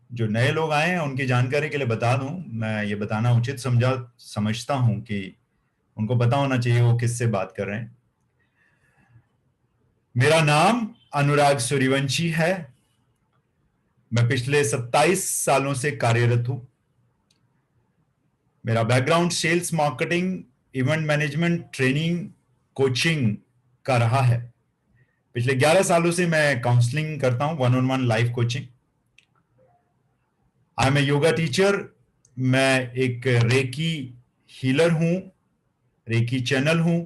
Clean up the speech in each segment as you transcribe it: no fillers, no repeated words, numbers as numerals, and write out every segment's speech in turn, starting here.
जो नए लोग आए हैं उनकी जानकारी के लिए बता दूं, मैं ये बताना उचित समझता हूं कि उनको पता होना चाहिए वो किससे बात कर रहे हैं। मेरा नाम अनुराग सूर्यवंशी है। मैं पिछले 27 सालों से कार्यरत हूं। मेरा background sales, marketing, event management, training, coaching का रहा है। पिछले 11 सालों से मैं काउंसलिंग करता हूं, one on one life coaching. I am a yoga teacher. मैं एक रेकी हीलर हूं, रेकी चैनल हूं।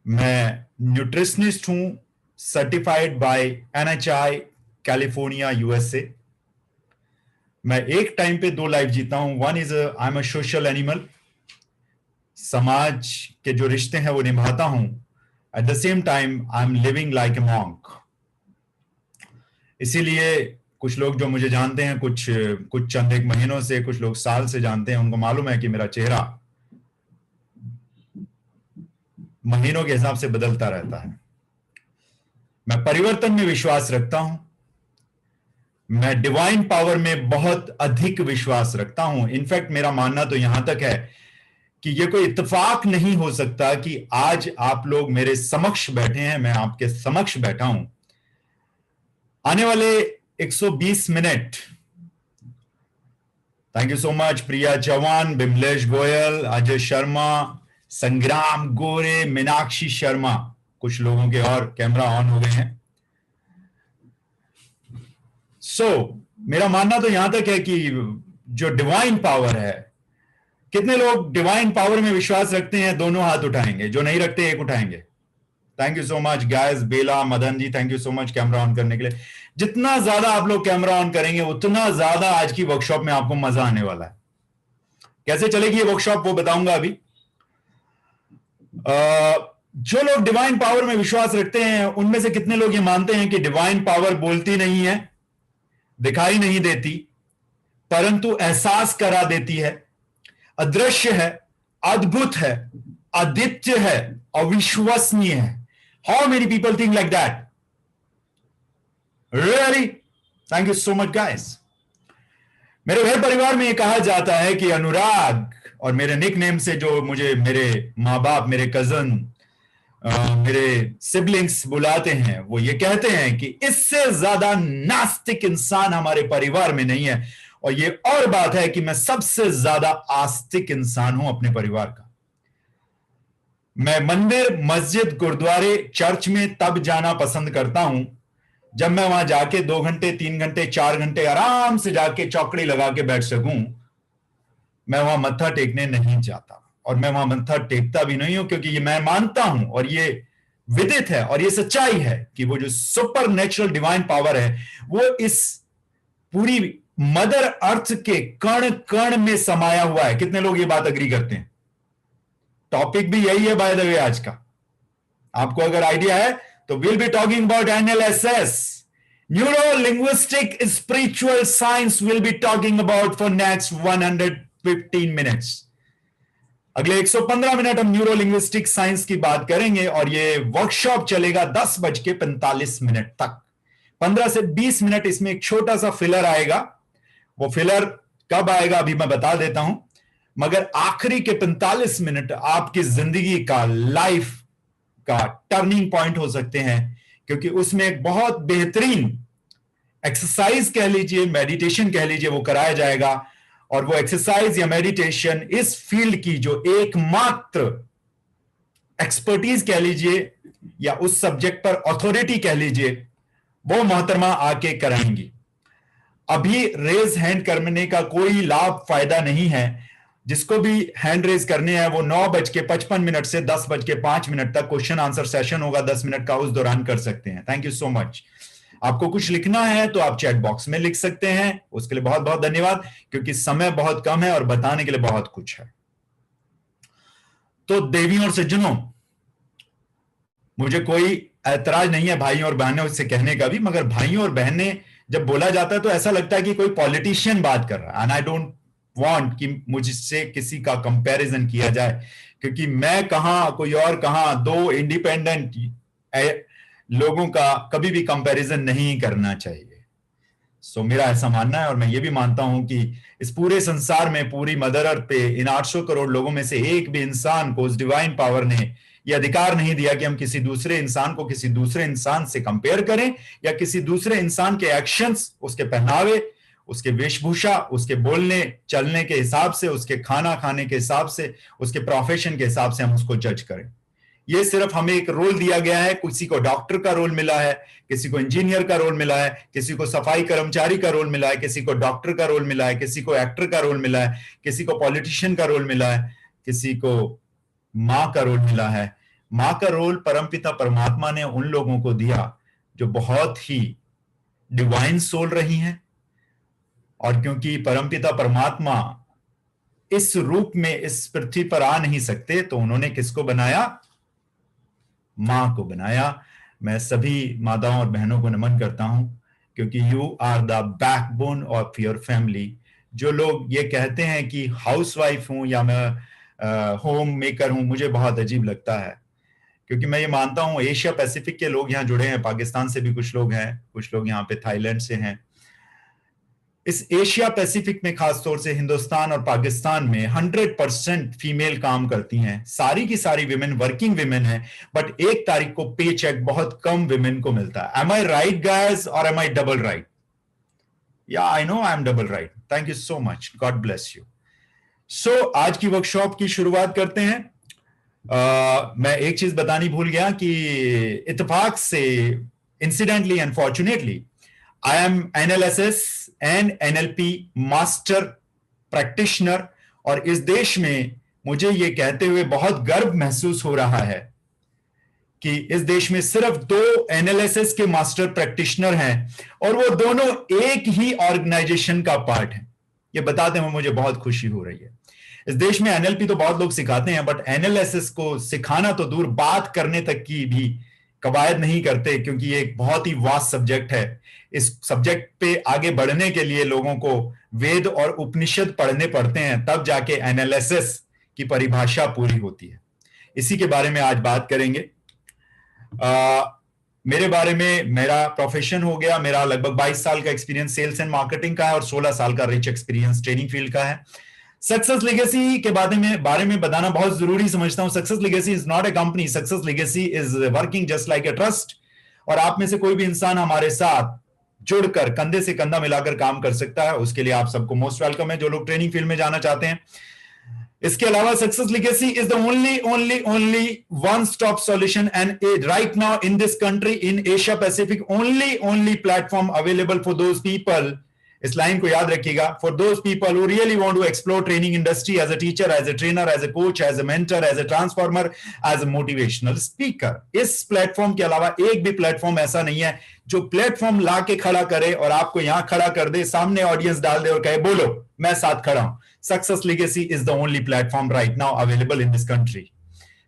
मैं न्यूट्रिशनिस्ट हूं, certified by NHI, California, USA. मैं एक टाइम पे दो लाइफ जीता हूं। One is I am a social animal. समाज के जो रिश्ते हैं वो निभाता हूं। At the same time I am living like a monk. इसीलिए कुछ लोग जो मुझे जानते हैं, कुछ कुछ चंद एक महीनों से, कुछ लोग साल से जानते हैं, उनको मालूम है कि मेरा चेहरा महीनों के हिसाब से बदलता रहता है। मैं परिवर्तन में विश्वास रखता हूं। मैं डिवाइन पावर में बहुत अधिक विश्वास रखता हूं। इनफैक्ट मेरा मानना तो यहां तक है कि यह कोई इत्तेफाक नहीं हो सकता कि आज आप लोग मेरे समक्ष बैठे हैं, मैं आपके समक्ष बैठा हूं। आने वाले 120 minute, thank you so much Priya Chauhan, Bimlesh Goyal, Ajay Sharma, Sangram Gore, Meenakshi Sharma, कुछ लोगों के और कैमरा ऑन हो गए हैं। मेरा मानना तो यहां तक है कि जो डिवाइन पावर है, कितने लोग डिवाइन पावर में विश्वास रखते हैं? दोनों हाथ उठाएंगे। जो नहीं रखते एक उठाएंगे। Thank you so much guys. Bela, Madan ji, thank you so much camera on करने के लिए। जितना ज्यादा आप लोग कैमरा ऑन करेंगे उतना ज्यादा आज की वर्कशॉप में आपको मजा आने वाला है। कैसे चलेगी ये वर्कशॉप वो बताऊंगा अभी। जो लोग डिवाइन पावर में विश्वास रखते हैं उनमें से कितने लोग ये मानते हैं कि डिवाइन पावर बोलती नहीं है, दिखाई नहीं देती, परंतु एहसास करा देती है, अदृश्य है, अद्भुत है, अद्वितीय है, अविश्वसनीय है? How many people think like that? Really? Thank you so much guys. मेरे घर परिवार में यह कहा जाता है कि अनुराग, और मेरे निक नेम से जो मुझे मेरे माँ बाप, मेरे कजन, मेरे सिबलिंग्स बुलाते हैं, वो ये कहते हैं कि इससे ज्यादा नास्तिक इंसान हमारे परिवार में नहीं है। और ये और बात है कि मैं सबसे ज्यादा आस्तिक इंसान हूं अपने परिवार का। मैं मंदिर, मस्जिद, गुरुद्वारे, चर्च में तब जाना पसंद करता हूं जब मैं वहां जाके 2 घंटे, 3 घंटे, 4 घंटे आराम से जाके चौकड़ी लगा के बैठ सकूं। मैं वहां मत्था टेकने नहीं जाता, और मैं वहां मत्था टेकता भी नहीं हूं, क्योंकि ये मैं मानता हूं और ये विदित है और ये सच्चाई है कि वो जो सुपर नेचुरल डिवाइन पावर है वो इस पूरी मदर अर्थ के कण कण में समाया हुआ है। कितने लोग ये बात अग्री करते हैं? टॉपिक भी यही है बाय द वे आज का। आपको अगर आइडिया है तो will be talking about NLSS, neuro linguistic spiritual science, will be talking about for next 115 minutes. अगले 115 मिनट हम न्यूरो लिंग्विस्टिक साइंस की बात करेंगे, और ये वर्कशॉप चलेगा 10:45 तक। 15 से 20 मिनट इसमें एक छोटा सा फिलर आएगा। वो फिलर कब आएगा अभी मैं बता देता हूं, मगर आखिरी के 45 मिनट आपकी जिंदगी का, लाइफ का टर्निंग पॉइंट हो सकते हैं, क्योंकि उसमें एक बहुत बेहतरीन एक्सरसाइज कह लीजिए, मेडिटेशन कह लीजिए, वो कराया जाएगा। और वो एक्सरसाइज या मेडिटेशन इस फील्ड की जो एकमात्र एक्सपर्टीज कह लीजिए, या उस सब्जेक्ट पर अथॉरिटी कह लीजिए, वो मोहतरमा आके कराएंगी। अभी रेज हैंड करने का कोई लाभ फायदा नहीं है। जिसको भी हैंड रेज करने हैं वो 9:55 से 10:05 तक क्वेश्चन आंसर सेशन होगा 10 मिनट का, उस दौरान कर सकते हैं। Thank you so much. आपको कुछ लिखना है तो आप चैट बॉक्स में लिख सकते हैं, उसके लिए बहुत बहुत धन्यवाद, क्योंकि समय बहुत कम है और बताने के लिए बहुत कुछ है। तो देवियों और सज्जनों, मुझे कोई ऐतराज नहीं है भाइयों और बहनों से कहने का भी, मगर भाइयों और बहनें जब बोला जाता है तो ऐसा लगता है कि कोई पॉलिटिशियन बात कर रहा है। एंड आई डोंट वांट कि मुझसे किसी का कंपैरिजन किया जाए, क्योंकि मैं कहां, कोई और कहां, दो इंडिपेंडेंट लोगों का कभी भी कंपैरिजन नहीं करना चाहिए। सो मेरा ऐसा मानना है, और मैं ये भी मानता हूं कि इस पूरे संसार में, पूरी मदर अर्थ पे, इन 800 करोड़ लोगों में से एक भी इंसान को उस डिवाइन पावर ने ये अधिकार नहीं दिया कि हम किसी दूसरे इंसान को किसी दूसरे इंसान से कंपेयर करें, या किसी दूसरे इंसान के एक्शंस, उसके पहनावे, उसके वेशभूषा, उसके बोलने चलने के हिसाब से, उसके खाना खाने के हिसाब से, उसके प्रोफेशन के हिसाब से हम उसको जज करें। ये सिर्फ हमें एक रोल दिया गया है, किसी को डॉक्टर का रोल मिला है, किसी को इंजीनियर का रोल मिला है, किसी को सफाई कर्मचारी का रोल मिला है, किसी को डॉक्टर का रोल मिला है, किसी को एक्टर का रोल मिला है, किसी को पॉलिटिशियन का रोल मिला है, किसी को मां का रोल मिला है। मां का रोल परमपिता परमात्मा ने उन लोगों को दिया जो बहुत ही डिवाइन सोल रही हैं, और क्योंकि परमपिता परमात्मा इस रूप में इस पृथ्वी पर आ नहीं सकते, तो उन्होंने किसको बनाया? मां को बनाया। मैं सभी माताओं और बहनों को नमन करता हूं, क्योंकि you are the backbone of your family. जो लोग ये कहते हैं कि हाउसवाइफ हूं या मैं होम मेकर हूं, मुझे बहुत अजीब लगता है, क्योंकि मैं ये मानता हूं एशिया पैसिफिक के लोग यहाँ जुड़े हैं, पाकिस्तान से भी कुछ लोग हैं, कुछ लोग यहाँ पे थाईलैंड से हैं। इस एशिया पैसिफिक में, खासतौर से हिंदुस्तान और पाकिस्तान में 100% फीमेल काम करती हैं। सारी की सारी विमेन वर्किंग विमेन हैं, बट एक तारीख को पे चेक बहुत कम विमेन को मिलता है। एम आई राइट गाइस, और एम आई डबल राइट? या I know I am double right. Thank you so much, God bless you. So आज की वर्कशॉप की शुरुआत करते हैं। मैं एक चीज बतानी भूल गया कि इत्तेफाक से, incidentally, unfortunately, I am NLSS and NLP master practitioner, और इस देश में मुझे ये कहते हुए बहुत गर्व महसूस हो रहा है कि इस देश में सिर्फ 2 NLSS के मास्टर प्रैक्टिशनर हैं, और वो दोनों एक ही ऑर्गेनाइजेशन का पार्ट हैं। ये बताते हुए मुझे बहुत खुशी हो रही है। इस देश में NLP तो बहुत लोग सिखाते हैं, बट NLSS को सिखाना तो दूर, बात करने तक की भी कवायद नहीं करते, क्योंकि ये एक बहुत ही वास्ट सब्जेक्ट है। इस सब्जेक्ट पे आगे बढ़ने के लिए लोगों को वेद और उपनिषद पढ़ने पड़ते हैं, तब जाके NLSS की परिभाषा पूरी होती है। इसी के बारे में आज बात करेंगे। मेरे बारे में, मेरा प्रोफेशन हो गया, मेरा लगभग 22 साल का एक्सपीरियंस सेल्स एंड मार्केटिंग का है, और 16 साल का रिच एक्सपीरियंस ट्रेनिंग फील्ड का है। सक्सेस लेगेसी के बारे में बताना बहुत जरूरी समझता हूं। Success legacy is not a company, success legacy is working just like a trust, और आप में से कोई भी इंसान हमारे साथ जुड़कर कंधे से कंधा मिलाकर काम कर सकता है। उसके लिए आप सबको मोस्ट वेलकम है, जो लोग ट्रेनिंग फील्ड में जाना चाहते हैं। इसके अलावा success legacy is the only one stop solution, and right now in this country, in Asia Pacific, only platform available for those people, इस लाइन को याद रखिएगा, for those people who really want to explore training industry as a teacher, as a trainer, as a coach, as a mentor, as a transformer, as a motivational speaker. इस platform के अलावा एक भी platform ऐसा नहीं है जो platform ला के खड़ा करे और आपको यहां खड़ा कर दे, सामने ऑडियंस डाल दे और कहे बोलो मैं साथ खड़ा हूं। Success legacy is the only platform right now available in this country.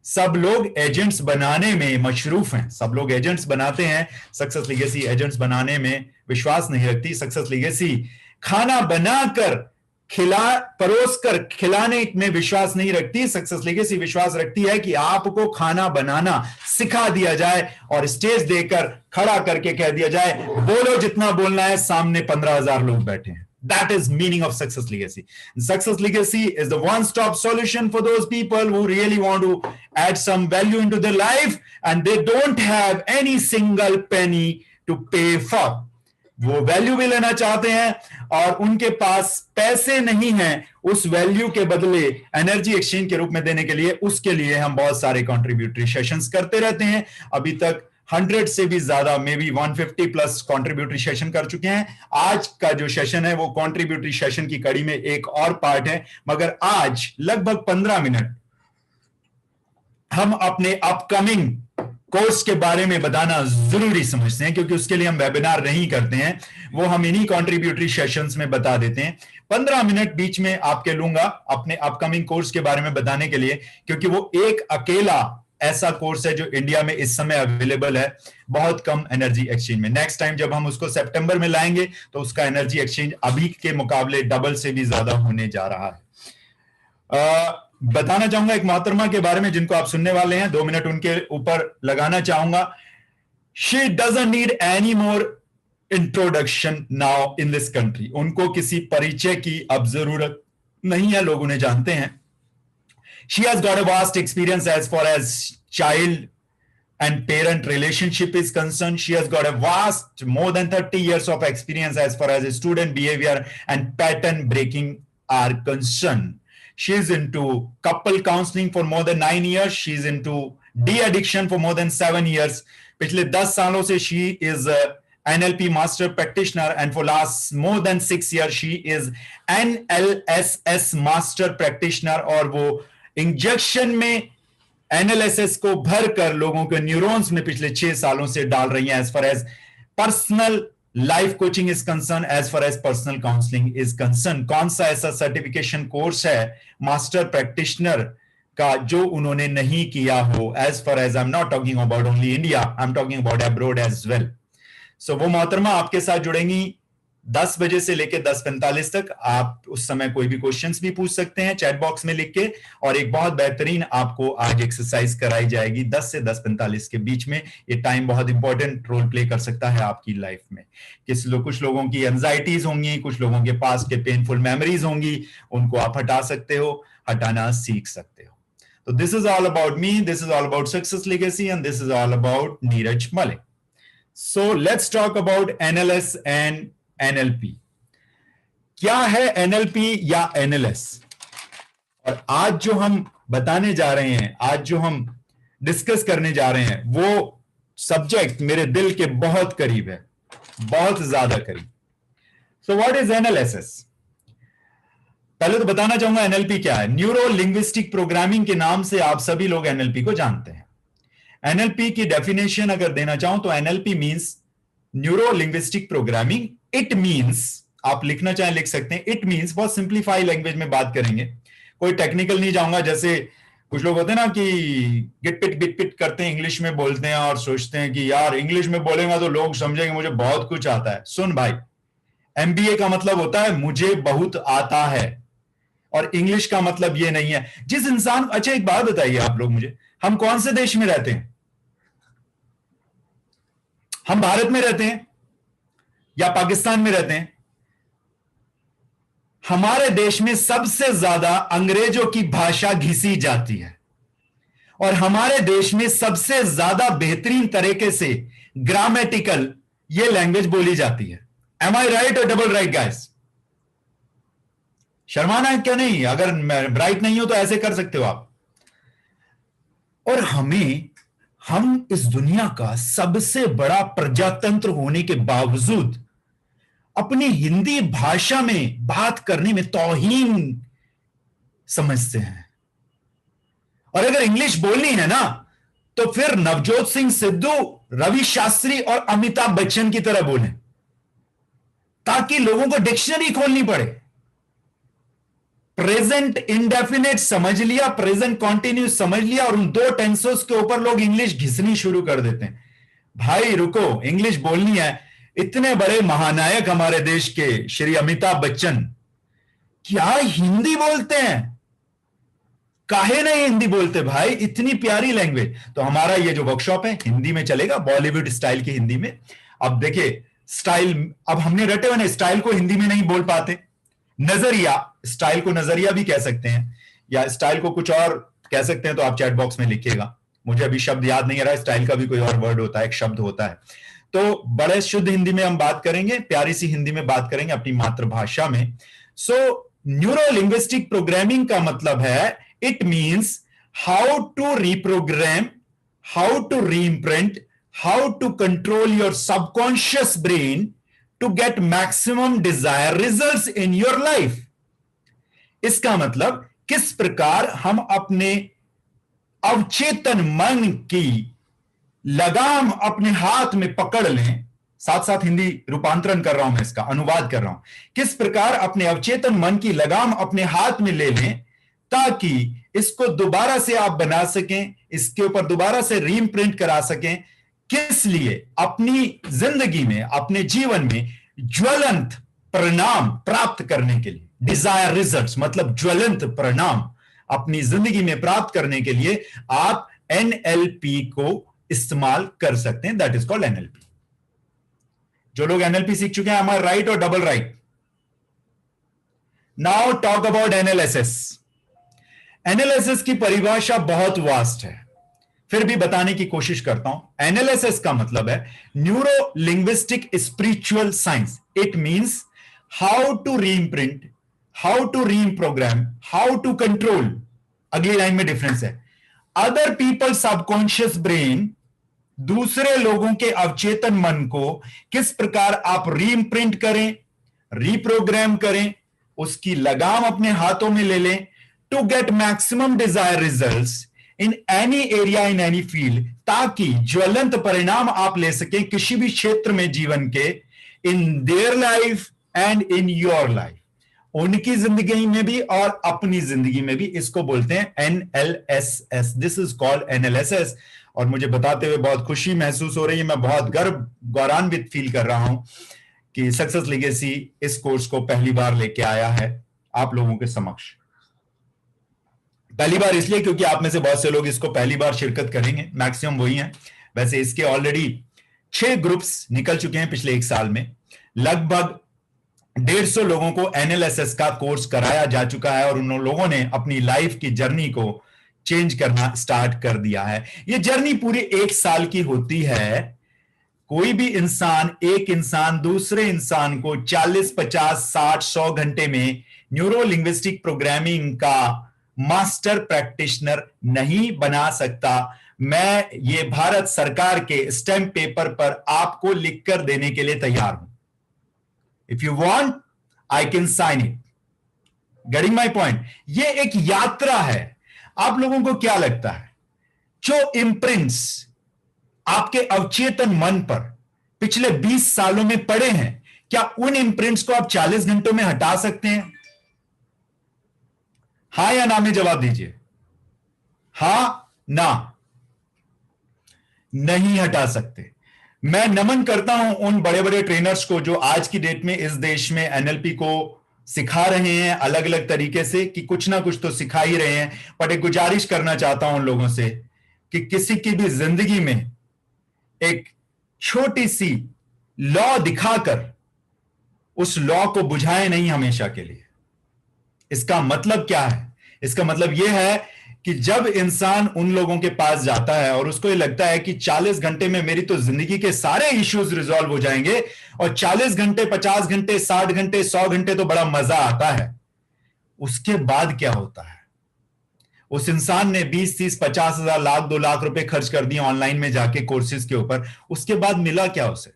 सब लोग एजेंट्स बनाने में मशरूफ हैं, सब लोग एजेंट्स बनाते हैं। सक्सेस लेगेसी एजेंट्स बनाने में विश्वास नहीं रखती। सक्सेस लेगेसी खाना बनाकर, परोस कर खिलाने में विश्वास नहीं रखती। सक्सेस लेगेसी विश्वास रखती है कि आपको खाना बनाना सिखा दिया जाए और स्टेज देकर खड़ा करके कह दिया जाए बोलो जितना बोलना है, सामने 15,000 लोग बैठे हैं। That is meaning of success legacy. Success legacy is the one-stop solution for those people who really want to add some value into their life and they don't have any single penny to pay for. वो value भी लेना चाहते हैं और उनके पास पैसे नहीं हैं उस वैल्यू के बदले एनर्जी एक्सचेंज के रूप में देने के लिए। उसके लिए हम बहुत सारे कॉन्ट्रीब्यूटरी सेशंस करते रहते हैं। अभी तक 100 से भी ज्यादा, may be 150 plus contributory session कर चुके हैं। आज का जो सेशन है वो कॉन्ट्रीब्यूटरी सेशन की कड़ी में एक और पार्ट है, मगर आज लगभग 15 मिनट हम अपने अपकमिंग कोर्स के बारे में बताना जरूरी समझते हैं, क्योंकि उसके लिए हम वेबिनार नहीं करते हैं, वो हम इन्हीं कॉन्ट्रीब्यूटरी सेशंस में बता देते हैं। 15 मिनट बीच में आपके लूंगा अपने अपकमिंग कोर्स के बारे में बताने के लिए, क्योंकि वो एक अकेला ऐसा कोर्स है जो इंडिया में इस समय अवेलेबल है बहुत कम एनर्जी एक्सचेंज में। नेक्स्ट टाइम जब हम उसको सितंबर में लाएंगे तो उसका एनर्जी एक्सचेंज अभी के मुकाबले डबल से भी ज्यादा होने जा रहा है। बताना चाहूंगा एक मोहतरमा के बारे में जिनको आप सुनने वाले हैं, 2 मिनट उनके ऊपर लगाना चाहूंगा। She doesn't need any more introduction now in this country. उनको किसी परिचय की अब जरूरत नहीं है, लोग उन्हें जानते हैं। She has got a vast experience as far as child and parent relationship is concerned. She has got a vast, more than 30 years of experience as far as student behavior and pattern breaking are concerned. She is into couple counseling for more than 9 years. She is into de-addiction for more than 7 years. पिछले 10 सालों से she is a NLP master practitioner, and for last more than 6 years she is NLSS master practitioner, और वो injection में analysis को भरकर लोगों के न्यूरॉन्स में पिछले 6 सालों से डाल रही हैं। As far as personal life coaching is concern, as far as personal counselling is concern. कौन सा ऐसा सर्टिफिकेशन कोर्स है मास्टर प्रैक्टिशनर का जो उन्होंने नहीं किया हो? As far as I am not talking about only India, I am talking about abroad as well. So वो मोहतरमा आपके साथ जुड़ेंगी 10 बजे से लेकर 10:45 तक। आप उस समय कोई भी क्वेश्चंस भी पूछ सकते हैं चैट बॉक्स में लिख के, और एक बहुत बेहतरीन आपको आज एक्सरसाइज कराई जाएगी 10 से 10:45 के बीच में। ये टाइम बहुत इंपॉर्टेंट रोल प्ले कर सकता है आपकी लाइफ में। कुछ लोगों की एंजाइटीज होंगी, कुछ लोगों के पास के पेनफुल मेमोरीज होंगी, उनको आप हटा सकते हो, हटाना सीख सकते हो। तो this is all about me, this is all about success legacy, and this is all about Neeraj Malik. So let's talk about NLS and NLP. क्या है एनएलपी या एनएलएस? और आज जो हम बताने जा रहे हैं, आज जो हम डिस्कस करने जा रहे हैं, वो सब्जेक्ट मेरे दिल के बहुत करीब है, बहुत ज्यादा करीब। So what is NLSS? पहले तो बताना चाहूंगा एनएलपी क्या है। न्यूरो लिंग्विस्टिक प्रोग्रामिंग के नाम से आप सभी लोग एनएलपी को जानते हैं। एनएलपी की डेफिनेशन अगर देना चाहूं तो NLP means neuro linguistic programming. It means, आप लिखना चाहें लिख सकते हैं, इट मींस, बहुत सिंप्लीफाई लैंग्वेज में बात करेंगे, कोई टेक्निकल नहीं जाऊंगा। जैसे कुछ लोग होते हैं ना कि गिट पिट करते हैं, इंग्लिश में बोलते हैं और सोचते हैं कि यार इंग्लिश में बोलेगा तो लोग समझेंगे मुझे बहुत कुछ आता है। सुन भाई, एमबीए का मतलब होता है मुझे बहुत आता है, और इंग्लिश का मतलब ये नहीं है। जिस इंसान, अच्छा एक बात बताइए आप लोग मुझे, हम कौन से देश में रहते हैं? हम भारत में रहते हैं या पाकिस्तान में रहते हैं? हमारे देश में सबसे ज्यादा अंग्रेजों की भाषा घिसी जाती है, और हमारे देश में सबसे ज्यादा बेहतरीन तरीके से ग्रामेटिकल ये लैंग्वेज बोली जाती है। एम आई राइट और डबल राइट गाइस? शर्माना है क्या? नहीं, अगर राइट नहीं हो तो ऐसे कर सकते हो आप। और हम इस दुनिया का सबसे बड़ा प्रजातंत्र होने के बावजूद अपनी हिंदी भाषा में बात करने में तौहीन समझते हैं। और अगर इंग्लिश बोलनी है ना तो फिर नवजोत सिंह सिद्धू, रवि शास्त्री और अमिताभ बच्चन की तरह बोलें, ताकि लोगों को डिक्शनरी खोलनी पड़े। प्रेजेंट इंडेफिनेट समझ लिया, प्रेजेंट कॉन्टिन्यूस समझ लिया, और उन 2 टेंसों के ऊपर लोग इंग्लिश घिसनी शुरू कर देते हैं। भाई रुको, इंग्लिश बोलनी है। इतने बड़े महानायक हमारे देश के श्री अमिताभ बच्चन क्या हिंदी बोलते हैं? काहे नहीं हिंदी बोलते भाई? इतनी प्यारी लैंग्वेज। तो हमारा ये जो वर्कशॉप है हिंदी में चलेगा, बॉलीवुड स्टाइल की हिंदी में। अब देखिए स्टाइल, अब हमने रटे हुए स्टाइल को हिंदी में नहीं बोल पाते। नजरिया, स्टाइल को नजरिया भी कह सकते हैं, या स्टाइल को कुछ और कह सकते हैं, तो आप चैट बॉक्स में लिखिएगा। मुझे अभी शब्द याद नहीं आ रहा है। स्टाइल का भी कोई और वर्ड होता है, एक शब्द होता है। तो बड़े शुद्ध हिंदी में हम बात करेंगे, प्यारी सी हिंदी में बात करेंगे अपनी मातृभाषा में। सो न्यूरो लिंग्विस्टिक प्रोग्रामिंग का मतलब है, it means how to reprogram, how to reimprint, how to control your subconscious brain to get maximum desire results in your life. इसका मतलब किस प्रकार हम अपने अवचेतन मन की लगाम अपने हाथ में पकड़ लें। साथ साथ हिंदी रूपांतरण कर रहा हूं मैं, इसका अनुवाद कर रहा हूं। किस प्रकार अपने अवचेतन मन की लगाम अपने हाथ में ले लें ताकि इसको दोबारा से आप बना सकें, इसके ऊपर दोबारा से रीइम्प्रिंट करा सकें। किस लिए? अपनी जिंदगी में, अपने जीवन में ज्वलंत परिणाम प्राप्त करने के लिए। डिजायर रिजल्ट्स मतलब ज्वलंत परिणाम अपनी जिंदगी में प्राप्त करने के लिए आप एनएलपी को इस्तेमाल कर सकते हैं। That is called NLP. जो लोग एनएलपी सीख चुके हैं, am I right और double right? Now talk about NLSS. NLSS की परिभाषा बहुत वास्ट है, फिर भी बताने की कोशिश करता हूं। एनएलएसएस का मतलब है neuro linguistic spiritual science. It means how to reimprint, how to reprogram, how to control. अगली लाइन में डिफरेंस है। अदर पीपल सबकॉन्शियस ब्रेन, दूसरे लोगों के अवचेतन मन को किस प्रकार आप रीइम्प्रिंट करें, रीप्रोग्राम करें, उसकी लगाम अपने हाथों में ले लें, to get maximum desire results in any area, in any field, ताकि ज्वलंत परिणाम आप ले सकें किसी भी क्षेत्र में जीवन के, इन their life and in your life, उनकी जिंदगी में भी और अपनी जिंदगी में भी। इसको बोलते हैं NLSS. This is called NLSS. और मुझे बताते हुए बहुत खुशी महसूस हो रही है, मैं बहुत गौरवान्वित फील कर रहा हूं कि सक्सेस लेगेसी इस कोर्स को पहली बार लेके आया है आप लोगों के समक्ष। पहली बार इसलिए क्योंकि आप में से बहुत से लोग इसको पहली बार शिरकत करेंगे, मैक्सिमम वही हैं। वैसे इसके ऑलरेडी 6 ग्रुप्स निकल चुके हैं पिछले 1 साल में। लगभग 150 लोगों को एनएलएसएस का कोर्स कराया जा चुका है और उन लोगों ने अपनी लाइफ की जर्नी को चेंज करना स्टार्ट कर दिया है। यह जर्नी पूरी 1 साल की होती है। कोई भी इंसान, एक इंसान दूसरे इंसान को 40, 50, 60, 100 घंटे में न्यूरो लिंग्विस्टिक प्रोग्रामिंग का मास्टर प्रैक्टिशनर नहीं बना सकता। मैं ये भारत सरकार के स्टैम्प पेपर पर आपको लिखकर देने के लिए तैयार हूं। If you want I can sign it. Getting my point? ये एक यात्रा है। आप लोगों को क्या लगता है जो इम्प्रिंट्स आपके अवचेतन मन पर पिछले 20 सालों में पड़े हैं, क्या उन इम्प्रिंट्स को आप 40 घंटों में हटा सकते हैं? हां या ना में जवाब दीजिए। हां, ना, नहीं हटा सकते। मैं नमन करता हूं उन बड़े बड़े ट्रेनर्स को जो आज की डेट में इस देश में एनएलपी को सिखा रहे हैं अलग अलग तरीके से, कि कुछ ना कुछ तो सिखा ही रहे हैं। बट एक गुजारिश करना चाहता हूं उन लोगों से कि किसी की भी जिंदगी में एक छोटी सी लॉ दिखाकर उस लॉ को बुझाए नहीं हमेशा के लिए। इसका मतलब क्या है? इसका मतलब यह है कि जब इंसान उन लोगों के पास जाता है और उसको ये लगता है कि 40 घंटे में मेरी तो जिंदगी के सारे इश्यूज रिजॉल्व हो जाएंगे, और 40 घंटे, 50 घंटे, 60 घंटे, 100 घंटे तो बड़ा मजा आता है, उसके बाद क्या होता है? उस इंसान ने 20, 30, 50 हजार, लाख, 2 लाख रुपए खर्च कर दिए ऑनलाइन में जाके कोर्सेज के ऊपर, उसके बाद मिला क्या उसे?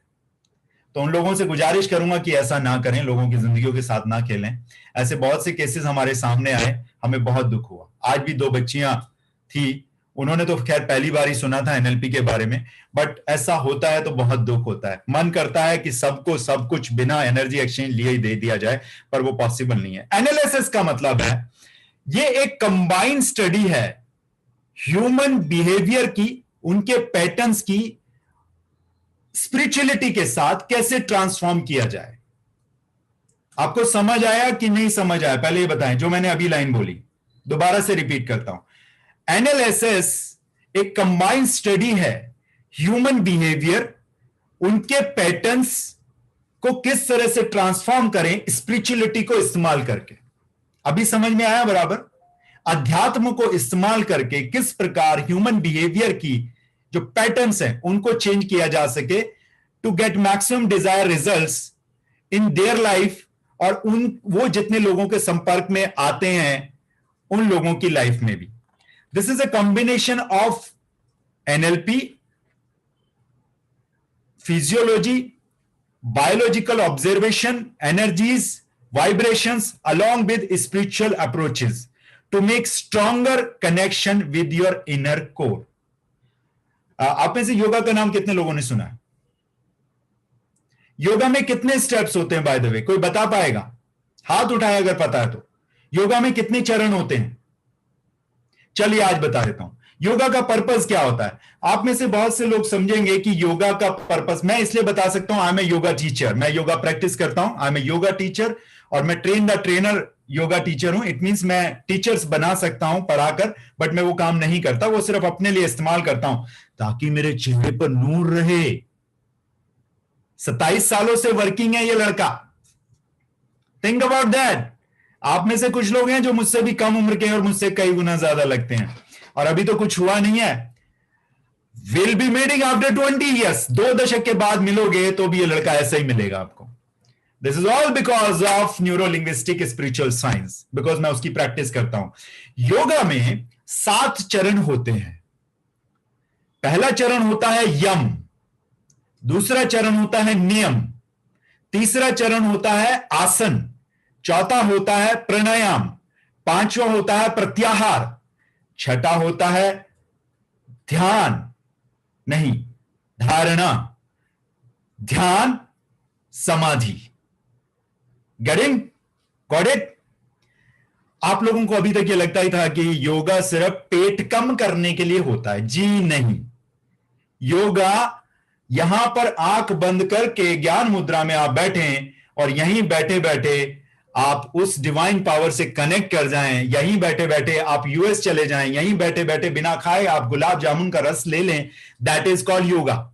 तो उन लोगों से गुजारिश करूंगा कि ऐसा ना करें, लोगों की जिंदगियों के साथ ना खेलें। ऐसे बहुत से केसेस हमारे सामने आए, हमें बहुत दुख हुआ। आज भी 2 बच्चियां थी, उन्होंने तो खैर पहली बार ही सुना था एनएलपी के बारे में, बट ऐसा होता है तो बहुत दुख होता है। मन करता है कि सबको सब कुछ बिना एनर्जी एक्सचेंज लिए ही दे दिया जाए, पर वो पॉसिबल नहीं है। एनालिसिस का मतलब है ये एक कंबाइंड स्टडी है ह्यूमन बिहेवियर की, उनके पैटर्न्स की स्पिरिचुअलिटी के साथ कैसे ट्रांसफॉर्म किया जाए। आपको समझ आया कि नहीं समझ आया? पहले ये बताएं जो मैंने अभी लाइन बोली, दोबारा से रिपीट करता हूं। एनालिसिस एक कंबाइंड स्टडी है ह्यूमन बिहेवियर, उनके पैटर्न्स को किस तरह से ट्रांसफॉर्म करें स्पिरिचुअलिटी को इस्तेमाल करके। अभी समझ में आया बराबर? अध्यात्म को इस्तेमाल करके किस प्रकार ह्यूमन बिहेवियर की जो पैटर्न्स हैं उनको चेंज किया जा सके to get maximum desire results in their life, और वो जितने लोगों के संपर्क में आते हैं उन लोगों की लाइफ में भी। This is a combination of NLP, physiology, biological observation, energies, vibrations along with spiritual approaches to make stronger connection with your inner core। आप में से योगा का नाम कितने लोगों ने सुना है? योगा में कितने स्टेप्स होते हैं बाय द वे? कोई बता पाएगा? हाथ उठाए अगर पता है तो। योगा में कितने चरण होते हैं? चलिए आज बता देता हूं योगा का पर्पस क्या होता है। आप में से बहुत से लोग समझेंगे कि योगा का पर्पस, मैं इसलिए बता सकता हूं, I am a yoga teacher, मैं योगा प्रैक्टिस करता हूं, I am a yoga teacher, और मैं train the trainer yoga teacher हूं। इट मींस मैं टीचर्स बना सकता हूं पढ़ाकर, बट मैं वो काम नहीं करता, वो सिर्फ अपने लिए इस्तेमाल करता हूं ताकि मेरे चेहरे पर नूर रहे। 27 सालों से वर्किंग है ये लड़का। Think about that. आप में से कुछ लोग हैं जो मुझसे भी कम उम्र के हैं और मुझसे कई गुना ज्यादा लगते हैं, और अभी तो कुछ हुआ नहीं है। Will be meeting after 20 years, 2 दशक के बाद मिलोगे तो भी ये लड़का ऐसा ही मिलेगा आपको। This is all because of neuro linguistic spiritual science, because मैं उसकी प्रैक्टिस करता हूं। योगा में 7 चरण होते हैं। पहला चरण होता है यम, दूसरा चरण होता है नियम, तीसरा चरण होता है आसन, चौथा होता है प्राणायाम, पांचवा होता है प्रत्याहार, छठा होता है ध्यान, नहीं धारणा, ध्यान, समाधि। Getting got it? आप लोगों को अभी तक ये लगता ही था कि योगा सिर्फ पेट कम करने के लिए होता है। जी नहीं, योगा यहां पर आंख बंद करके ज्ञान मुद्रा में आप बैठें और यहीं बैठे बैठे आप उस डिवाइन पावर से कनेक्ट कर जाएं, यहीं बैठे बैठे आप यूएस चले जाएं, यहीं बैठे बैठे बिना खाए आप गुलाब जामुन का रस ले लें, दैट इज कॉल्ड योगा।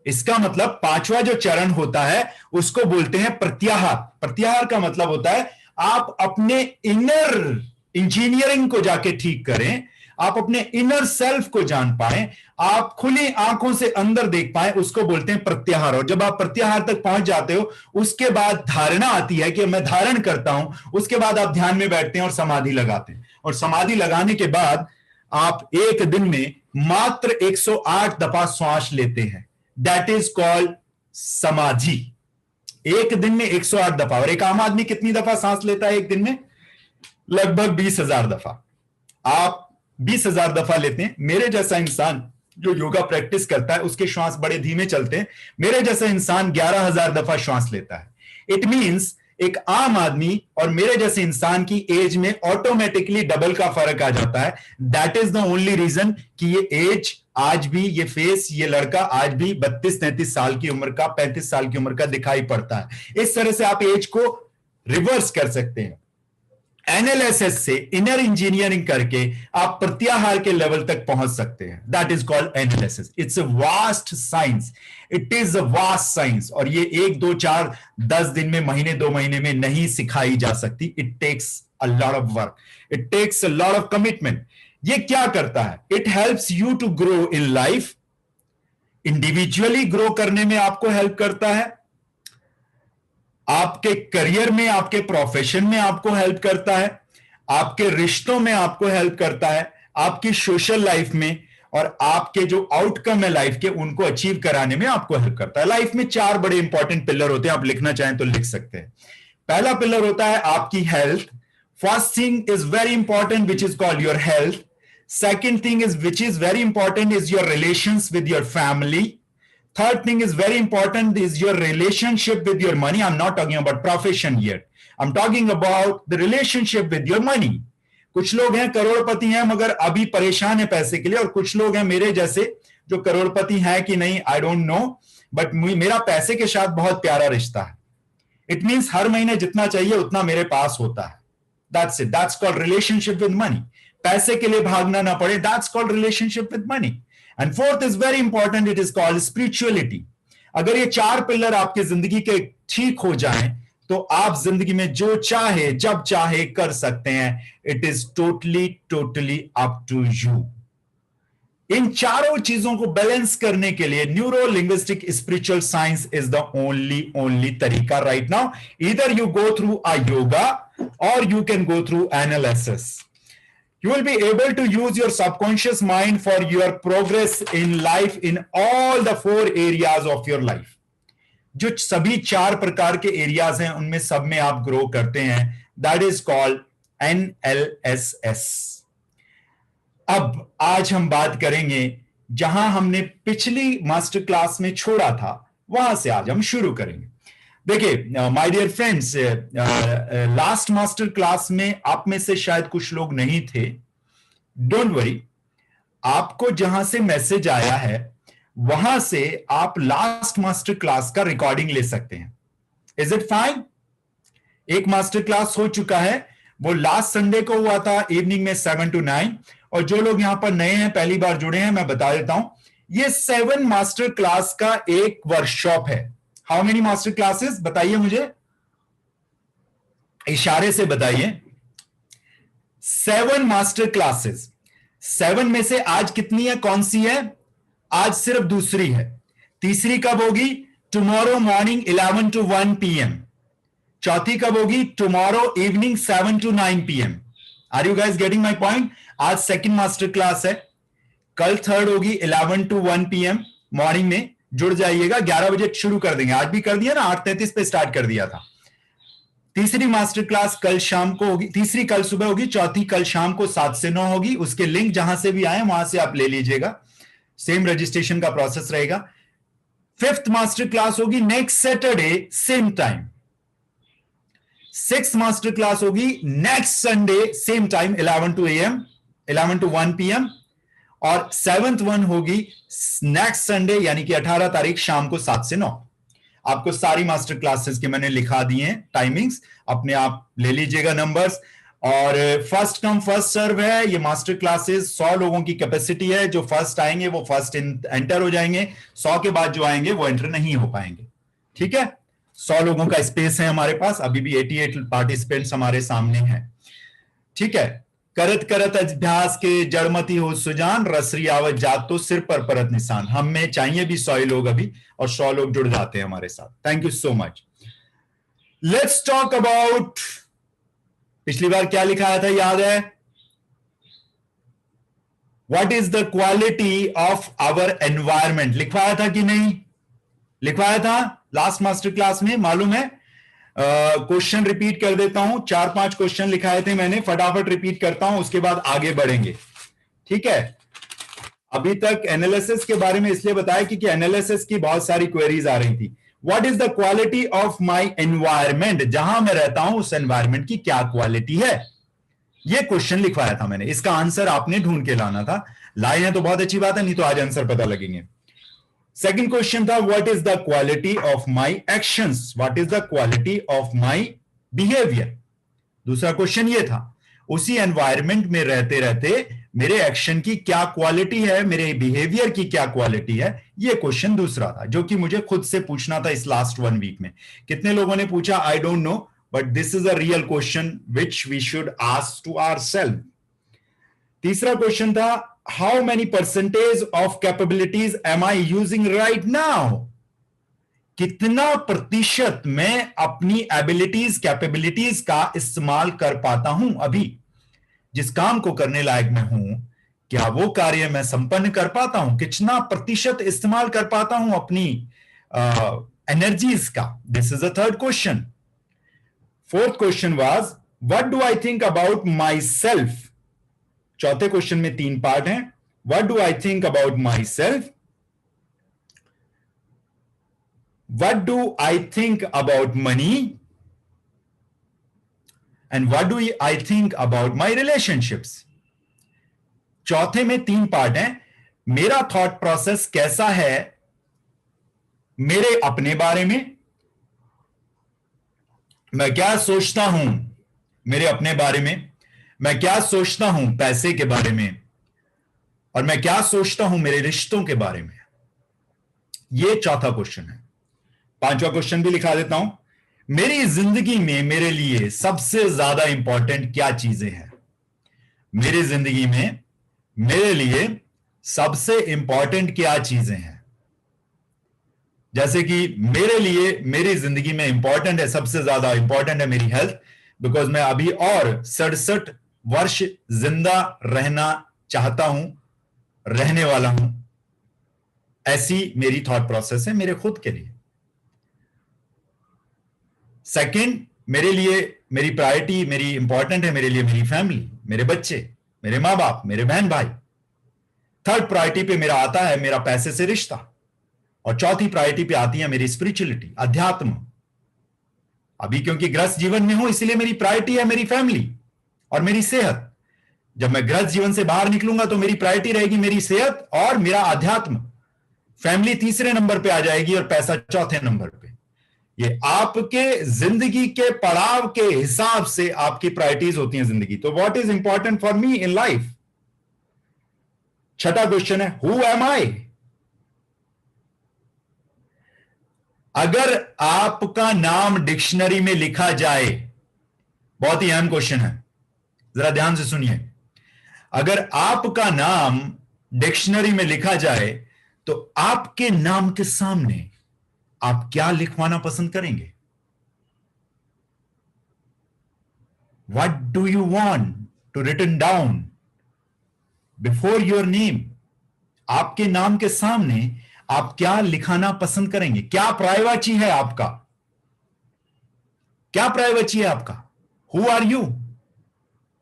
इसका मतलब 5वां जो चरण होता है उसको बोलते हैं प्रत्याहार। प्रत्याहार का मतलब होता है आप अपने इनर इंजीनियरिंग को जाके ठीक करें, आप अपने इनर सेल्फ को जान पाएं, आप खुली आंखों से अंदर देख पाएं, उसको बोलते हैं प्रत्याहार। और जब आप प्रत्याहार तक पहुंच जाते हो उसके बाद धारणा आती है कि मैं धारण करता हूं। उसके बाद आप ध्यान में बैठते हैं और समाधि लगाते हैं, और समाधि लगाने के बाद आप एक दिन में मात्र 108 दफा श्वास लेते हैं, दैट इज कॉल्ड समाधि। एक दिन में 108 दफा। और एक आम आदमी कितनी दफा सांस लेता है एक दिन में? लगभग 20,000 दफा। आप 20,000 दफा लेते हैं। मेरे जैसा इंसान जो योगा प्रैक्टिस करता है उसके श्वास बड़े धीमे चलते हैं। मेरे जैसा इंसान 11,000 दफा श्वास लेता है। इट मींस एक आम आदमी और मेरे जैसे इंसान की एज में ऑटोमेटिकली डबल का फर्क आ जाता है। That is the only reason कि ये एज आज भी, ये फेस, ये लड़का आज भी 32-33 साल की उम्र का, 35 साल की उम्र का दिखाई पड़ता है। इस तरह से आप एज को रिवर्स कर सकते हैं। एनालिसिस से, इनर इंजीनियरिंग करके आप प्रत्याहार के लेवल तक पहुंच सकते हैं। That is called analysis. It's a vast science, it is a vast science. और ये 1, 2, 4, 10 दिन में, महीने 2 महीने में नहीं सिखाई जा सकती। It takes a lot of work, it takes a lot of commitment. ये क्या करता है? It helps you to grow in life. Individually grow करने में आपको हेल्प करता है, आपके करियर में, आपके प्रोफेशन में आपको हेल्प करता है, आपके रिश्तों में आपको हेल्प करता है, आपकी सोशल लाइफ में, और आपके जो आउटकम है लाइफ के उनको अचीव कराने में आपको हेल्प करता है। लाइफ में 4 बड़े इंपॉर्टेंट पिलर होते हैं, आप लिखना चाहें तो लिख सकते हैं। पहला पिलर होता है आपकी health. First thing is very important which is called your health. Second thing is which is very important is your relations with your family. Third thing is very important is your relationship with your money. I'm not talking about profession yet. I'm talking about the relationship with your money. कुछ लोग हैं करोड़पति हैं मगर अभी परेशान है पैसे के लिए, और कुछ लोग हैं मेरे जैसे जो करोड़पति हैं कि नहीं, I don't know, but मेरा पैसे के साथ बहुत प्यारा रिश्ता है। It means हर महीने जितना चाहिए उतना मेरे पास होता है। That's it. That's called relationship with money. पैसे के लिए भागना ना पड़े, that's called relationship with money. And fourth is very important, it is called spirituality. अगर ये 4 पिलर आपकी जिंदगी के ठीक हो जाएं तो आप जिंदगी में जो चाहे जब चाहे कर सकते हैं। It is totally up to you. इन चारों चीजों को बैलेंस करने के लिए neuro linguistic spiritual science is the only तरीका right now. Either you go through a yoga और you can go through analysis. You will be able to use your subconscious mind for your progress in life in all the 4 areas of your life. जो सभी 4 प्रकार के areas हैं उनमें सब में आप ग्रो करते हैं। That is called NLSS. अब आज हम बात करेंगे जहां हमने पिछली मास्टर क्लास में छोड़ा था, वहां से आज हम शुरू करेंगे। देखिए my dear friends, last master class में आप में से शायद कुछ लोग नहीं थे। डोंट वरी, आपको जहां से मैसेज आया है वहां से आप लास्ट मास्टर क्लास का रिकॉर्डिंग ले सकते हैं। Is it fine? एक मास्टर क्लास हो चुका है, वो लास्ट संडे को हुआ था इवनिंग में 7 to 9। और जो लोग यहां पर नए हैं, पहली बार जुड़े हैं, मैं बता देता हूं, ये 7 मास्टर क्लास का एक वर्कशॉप है। हाउ मेनी मास्टर क्लासेस बताइए मुझे, इशारे से बताइए। 7 मास्टर क्लासेस। 7 में से आज कितनी है, कौन सी है? आज सिर्फ दूसरी है। तीसरी कब होगी? Tomorrow morning 11 to 1 PM। चौथी कब होगी? Tomorrow evening 7 to 9 PM। Are you guys getting my point? आज सेकंड मास्टर क्लास है, कल थर्ड होगी 11 to 1 PM मॉर्निंग में। जुड़ जाइएगा, 11 बजे शुरू कर देंगे, आज भी कर दिया ना, 8:33 पे स्टार्ट कर दिया था। तीसरी मास्टर क्लास कल शाम को होगी, तीसरी कल सुबह होगी, चौथी कल शाम को 7 से 9 होगी। उसके लिंक जहां से भी आए वहां से आप ले लीजिएगा, सेम रजिस्ट्रेशन का प्रोसेस रहेगा। फिफ्थ मास्टर क्लास होगी next Saturday same time. Six master class होगी next Sunday same time 11 to 1 PM। और सेवंथ वन होगी नेक्स्ट संडे यानी कि 18 तारीख शाम को 7 से 9। आपको सारी मास्टर क्लासेस के मैंने लिखा दिए हैं टाइमिंग्स, अपने आप ले लीजिएगा नंबर्स। और फर्स्ट कम फर्स्ट सर्व है ये मास्टर क्लासेस। 100 लोगों की कैपेसिटी है, जो फर्स्ट आएंगे वो फर्स्ट एंटर हो जाएंगे, 100 के बाद जो आएंगे वो एंटर नहीं हो पाएंगे। ठीक है, 100 लोगों का स्पेस है हमारे पास, अभी भी 88 पार्टिसिपेंट्स हमारे सामने हैं। ठीक है, करत करत अभ्यास के जड़मती हो सुजान, रसरी आवत जात तो सिर पर परत निशान। हमें चाहिए भी 100 लोग अभी, और 100 लोग जुड़ जाते हैं हमारे साथ। Thank you so much. Let's talk about, पिछली बार क्या लिखाया था याद है? What is the quality of our environment, लिखवाया था कि नहीं? लिखवाया था लास्ट मास्टर क्लास में, मालूम है? क्वेश्चन रिपीट कर देता हूं, 4-5 क्वेश्चन लिखाए थे मैंने, फटाफट रिपीट करता हूं, उसके बाद आगे बढ़ेंगे। ठीक है, अभी तक एनालिसिस के बारे में इसलिए बताया क्योंकि एनालिसिस की बहुत सारी क्वेरीज आ रही थी। What is the quality of my environment, जहां मैं रहता हूं उस एनवायरमेंट की क्या क्वालिटी है, यह क्वेश्चन लिखवाया था मैंने। इसका आंसर आपने ढूंढ के लाना था। लाए हैं तो बहुत अच्छी बात है, नहीं तो आज आंसर पता लगेंगे। सेकंड क्वेश्चन था what is the quality of my actions, what is the quality of my behaviour. दूसरा क्वेश्चन ये था, उसी एनवायरमेंट में रहते रहते मेरे एक्शन की क्या क्वालिटी है, मेरे बिहेवियर की क्या क्वालिटी है। यह क्वेश्चन दूसरा था जो कि मुझे खुद से पूछना था इस लास्ट 1 वीक में। कितने लोगों ने पूछा I don't know, but this is a real question which we should ask to ourself. तीसरा क्वेश्चन था how many percentage of capabilities am I using right now, कितना प्रतिशत मैं अपनी एबिलिटीज कैपेबिलिटीज का इस्तेमाल कर पाता हूं अभी, जिस काम को करने लायक मैं हूं, क्या वो कार्य मैं संपन्न कर पाता हूं, कितना प्रतिशत इस्तेमाल कर पाता हूं अपनी एनर्जीज का। This is the third question. Fourth question was what do I think about my self. चौथे क्वेश्चन में 3 पार्ट हैं। What do I think about my self, what do I think about money, and what do I think about my relationships. चौथे में 3 part हैं। मेरा thought process कैसा है मेरे अपने बारे में, मैं क्या सोचता हूं मेरे अपने बारे में, मैं क्या सोचता हूं पैसे के बारे में, और मैं क्या सोचता हूं मेरे रिश्तों के बारे में। यह चौथा क्वेश्चन है। 5वां क्वेश्चन भी लिखा देता हूं, मेरी जिंदगी में मेरे लिए सबसे ज्यादा इंपॉर्टेंट क्या चीजें हैं। मेरी जिंदगी में मेरे लिए सबसे इंपॉर्टेंट क्या चीजें हैं। जैसे कि मेरे लिए मेरी जिंदगी में इंपॉर्टेंट है, सबसे ज्यादा इंपॉर्टेंट है मेरी हेल्थ, बिकॉज मैं अभी और 67 वर्ष जिंदा रहना चाहता हूं, रहने वाला हूं। ऐसी मेरी थॉट प्रोसेस है मेरे खुद के लिए। सेकंड, मेरे लिए मेरी प्रायोरिटी, मेरी इंपॉर्टेंट है मेरे लिए मेरी फैमिली, मेरे बच्चे, मेरे मां बाप, मेरे बहन भाई। थर्ड प्रायोरिटी पे मेरा आता है मेरा पैसे से रिश्ता, और चौथी प्रायोरिटी पे आती है मेरी स्पिरिचुअलिटी, अध्यात्म। अभी क्योंकि ग्रस्त जीवन में हूं इसलिए मेरी प्रायोरिटी है मेरी फैमिली और मेरी सेहत। जब मैं ग्रस्त जीवन से बाहर निकलूंगा तो मेरी प्रायोरिटी रहेगी मेरी सेहत और मेरा अध्यात्म। फैमिली तीसरे नंबर पे आ जाएगी और पैसा चौथे नंबर पे। ये आपके जिंदगी के पड़ाव के हिसाब से आपकी प्रायोरिटीज होती हैं जिंदगी। तो what is important for me in life. छठा क्वेश्चन है हु एम आई, अगर आपका नाम डिक्शनरी में लिखा जाए, बहुत ही अहम क्वेश्चन है, जरा ध्यान से सुनिए, अगर आपका नाम डिक्शनरी में लिखा जाए तो आपके नाम के सामने आप क्या लिखवाना पसंद करेंगे? What do you want to written down before your name? आपके नाम के सामने आप क्या लिखाना पसंद करेंगे? क्या प्राइवेसी है आपका? क्या प्राइवेसी है आपका? Who are you?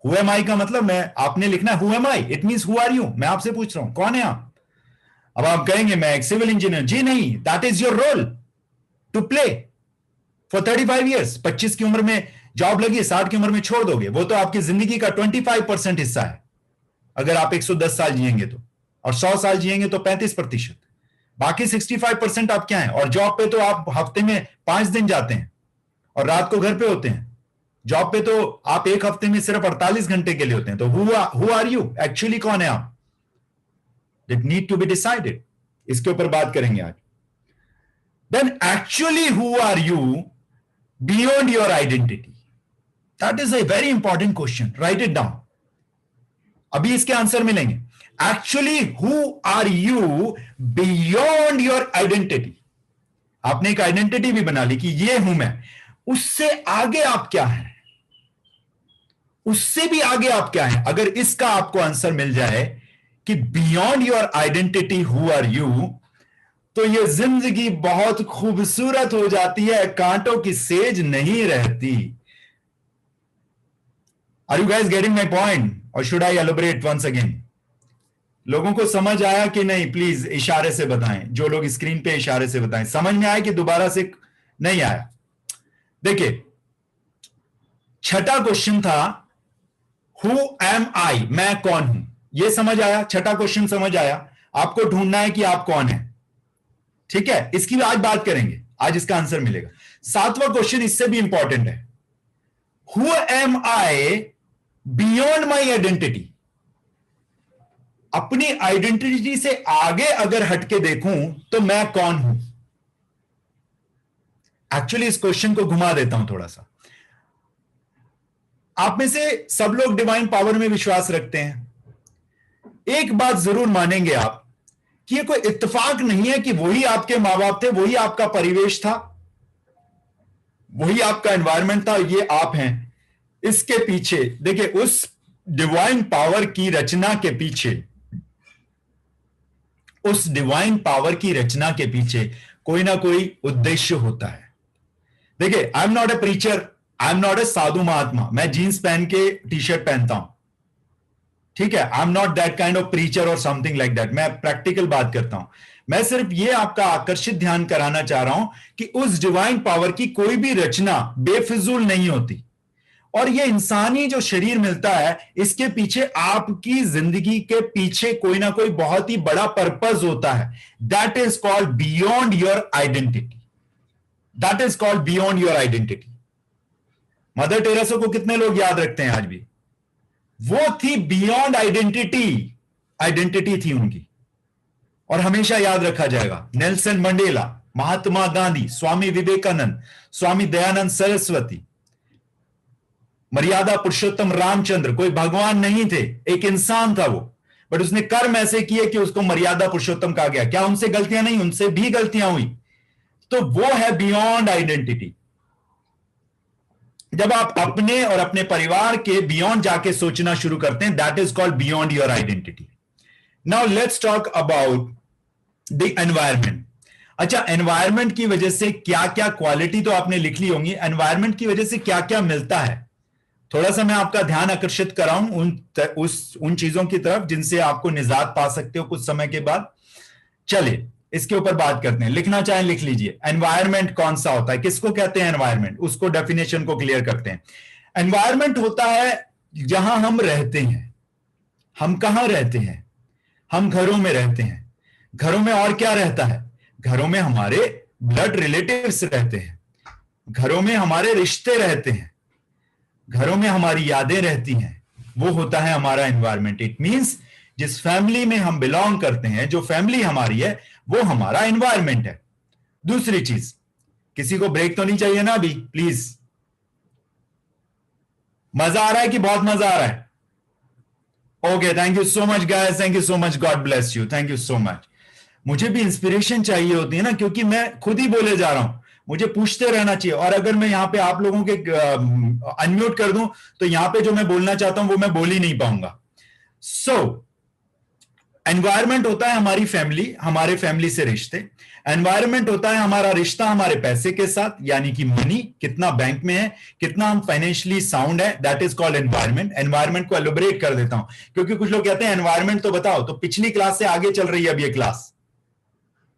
Who am I का मतलब मैं आपने लिखना है Who am I? It means who are you? मैं आपसे पूछ रहा हूं कौन है आप? अब आप कहेंगे मैं एक सिविल इंजीनियर। जी नहीं, that is your role to play for 35 years. 25 की उम्र में जॉब लगी, 60 की उम्र में छोड़ दोगे, वो तो आपकी जिंदगी का 25% हिस्सा है। अगर आप 110 साल जिएंगे तो, और 100 साल जिएंगे तो 35%, बाकी 65% आप क्या है? और जॉब पे तो आप हफ्ते में 5 दिन जाते हैं और रात को घर पे होते हैं। जॉब पे तो आप एक हफ्ते में सिर्फ 48 घंटे के लिए होते हैं। तो हु आर यू एक्चुअली, कौन है आप? It need to be decided. इसके ऊपर बात करेंगे आज। Then actually who are you beyond your identity? That is a very important question. Write it down. अभी इसके आंसर मिलेंगे। Actually who are you beyond your identity? आपने एक आइडेंटिटी भी बना ली कि ये हूं मैं, उससे आगे आप क्या हैं? उससे भी आगे आप क्या हैं? अगर इसका आपको आंसर मिल जाए कि beyond your identity who are you, तो ये जिंदगी बहुत खूबसूरत हो जाती है, कांटों की सेज नहीं रहती। Are you guys getting my point, और should I elaborate once again? लोगों को समझ आया कि नहीं? प्लीज इशारे से बताएं, जो लोग स्क्रीन पे इशारे से बताएं, समझ में आया कि दोबारा से नहीं आया? देखिए, छठा क्वेश्चन था हु एम आई, मैं कौन हूं। ये समझ आया? छठा क्वेश्चन समझ आया? आपको ढूंढना है कि आप कौन है, ठीक है? इसकी भी आज बात करेंगे, आज इसका आंसर मिलेगा। सातवां क्वेश्चन इससे भी इंपॉर्टेंट है, who am I beyond my identity. अपनी आइडेंटिटी से आगे अगर हटके देखूं तो मैं कौन हूं? एक्चुअली इस क्वेश्चन को घुमा देता हूं थोड़ा सा। आप में से सब लोग डिवाइन पावर में विश्वास रखते हैं। एक बात जरूर मानेंगे आप कि ये कोई इत्तेफाक नहीं है कि वही आपके मां बाप थे, वही आपका परिवेश था, वही आपका एनवायरनमेंट था, ये आप हैं। इसके पीछे देखिए, उस डिवाइन पावर की रचना के पीछे, उस डिवाइन पावर की रचना के पीछे कोई ना कोई उद्देश्य होता है। देखिए, I am not a preacher, I am not a sadhu mahatma, मैं जीन्स पहन के टी शर्ट पहनता हूं, ठीक है? आई am not that kind of preacher और समथिंग लाइक दैट। मैं प्रैक्टिकल बात करता हूं। मैं सिर्फ ये आपका आकर्षित ध्यान कराना चाह रहा हूं कि उस डिवाइन पावर की कोई भी रचना बेफिजूल नहीं होती, और ये इंसानी जो शरीर मिलता है, इसके पीछे आपकी जिंदगी के पीछे कोई ना कोई बहुत ही बड़ा पर्पस होता है। That is called beyond your identity. That is called beyond your identity. Mother Teresa को कितने लोग याद रखते हैं आज भी? वो थी बियॉन्ड आइडेंटिटी, आइडेंटिटी थी उनकी, और हमेशा याद रखा जाएगा। नेल्सन मंडेला, महात्मा गांधी, स्वामी विवेकानंद, स्वामी दयानंद सरस्वती, मर्यादा पुरुषोत्तम रामचंद्र, कोई भगवान नहीं थे, एक इंसान था वो, बट उसने कर्म ऐसे किए कि उसको मर्यादा पुरुषोत्तम कहा गया। क्या उनसे गलतियां नहीं? उनसे भी गलतियां हुई। तो वो है बियॉन्ड आइडेंटिटी। जब आप अपने और अपने परिवार के बियॉन्ड जाके सोचना शुरू करते हैं, that is called beyond your identity. Now let's talk about the environment. अच्छा, एनवायरमेंट की वजह से क्या क्या क्वालिटी तो आपने लिख ली होंगी, एनवायरमेंट की वजह से क्या क्या मिलता है, थोड़ा सा मैं आपका ध्यान आकर्षित कराऊं उन चीजों की तरफ जिनसे आपको निजात पा सकते हो कुछ समय के बाद। चलिए इसके ऊपर बात करते हैं। लिखना चाहें लिख लीजिए, एनवायरमेंट कौन सा होता है, किसको कहते हैं एनवायरमेंट, उसको डेफिनेशन को क्लियर करते हैं। एनवायरमेंट होता है जहां हम रहते हैं। हम कहां रहते हैं? हम घरों में रहते हैं। घरों में और क्या रहता है? घरों में हमारे ब्लड रिलेटिव्स रहते हैं, घरों में हमारे रिश्ते रहते हैं, घरों में हमारी यादें रहती हैं। वो होता है हमारा एनवायरमेंट। इट मींस जिस फैमिली में हम बिलोंग करते हैं, जो फैमिली हमारी है, वो हमारा एनवायरमेंट है। दूसरी चीज, किसी को ब्रेक तो नहीं चाहिए ना अभी? प्लीज, मजा आ रहा है कि बहुत मजा आ रहा है? Okay, thank you so much guys, thank you so much, God bless you, thank you so much. मुझे भी इंस्पिरेशन चाहिए होती है ना, क्योंकि मैं खुद ही बोले जा रहा हूं, मुझे पूछते रहना चाहिए। और अगर मैं यहां पे आप लोगों के अनम्यूट कर दूं तो यहां पे जो मैं बोलना चाहता हूं वो मैं बोल ही नहीं पाऊंगा। सो एनवायरमेंट होता है हमारी फैमिली, हमारे फैमिली से रिश्ते। एनवायरमेंट होता है हमारा रिश्ता हमारे पैसे के साथ, यानी कि मनी, कितना बैंक में है, कितना हम फाइनेंशियली साउंड है, that is called environment. Environment को एलोबरेट कर देता हूं, क्योंकि कुछ लोग कहते हैं एनवायरमेंट तो बताओ, तो पिछली क्लास से आगे चल रही है अब ये क्लास।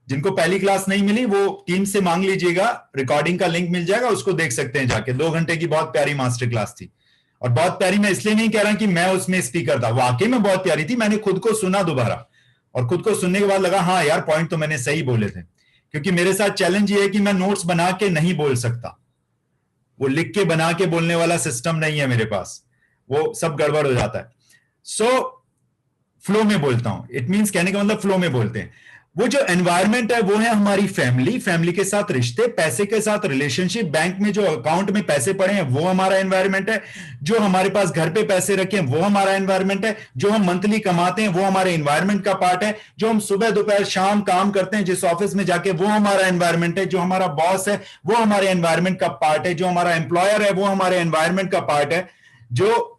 जिनको पहली क्लास नहीं मिली वो टीम से मांग लीजिएगा, रिकॉर्डिंग का लिंक मिल जाएगा, उसको देख सकते हैं जाके। 2 घंटे की बहुत प्यारी मास्टर क्लास थी। और बहुत प्यारी मैं इसलिए नहीं कह रहा कि मैं उसमें स्पीकर था, वाकई में बहुत प्यारी थी। मैंने खुद को सुना दोबारा, और खुद को सुनने के बाद लगा हाँ यार, पॉइंट तो मैंने सही बोले थे। क्योंकि मेरे साथ चैलेंज ये है कि मैं नोट्स बना के नहीं बोल सकता, वो लिख के बना के बोलने वाला सिस्टम नहीं है मेरे पास, वो सब गड़बड़ हो जाता है। सो फ्लो में बोलता हूं, इट मींस कहने का मतलब फ्लो में बोलते हैं। वो जो एनवायरनमेंट है वो है हमारी फैमिली, फैमिली के साथ रिश्ते, पैसे के साथ रिलेशनशिप, बैंक में जो अकाउंट में पैसे पड़े हैं वो हमारा एनवायरनमेंट है, जो हमारे पास घर पे पैसे रखे हैं वो हमारा एनवायरनमेंट है, जो हम मंथली कमाते हैं वो हमारे एनवायरनमेंट का पार्ट है, जो हम सुबह दोपहर शाम काम करते हैं जिस ऑफिस में जाके वो हमारा एनवायरनमेंट है, जो हमारा बॉस है वो हमारे एनवायरनमेंट का पार्ट है, जो हमारा एम्प्लॉयर है वो हमारे एनवायरनमेंट का पार्ट है, जो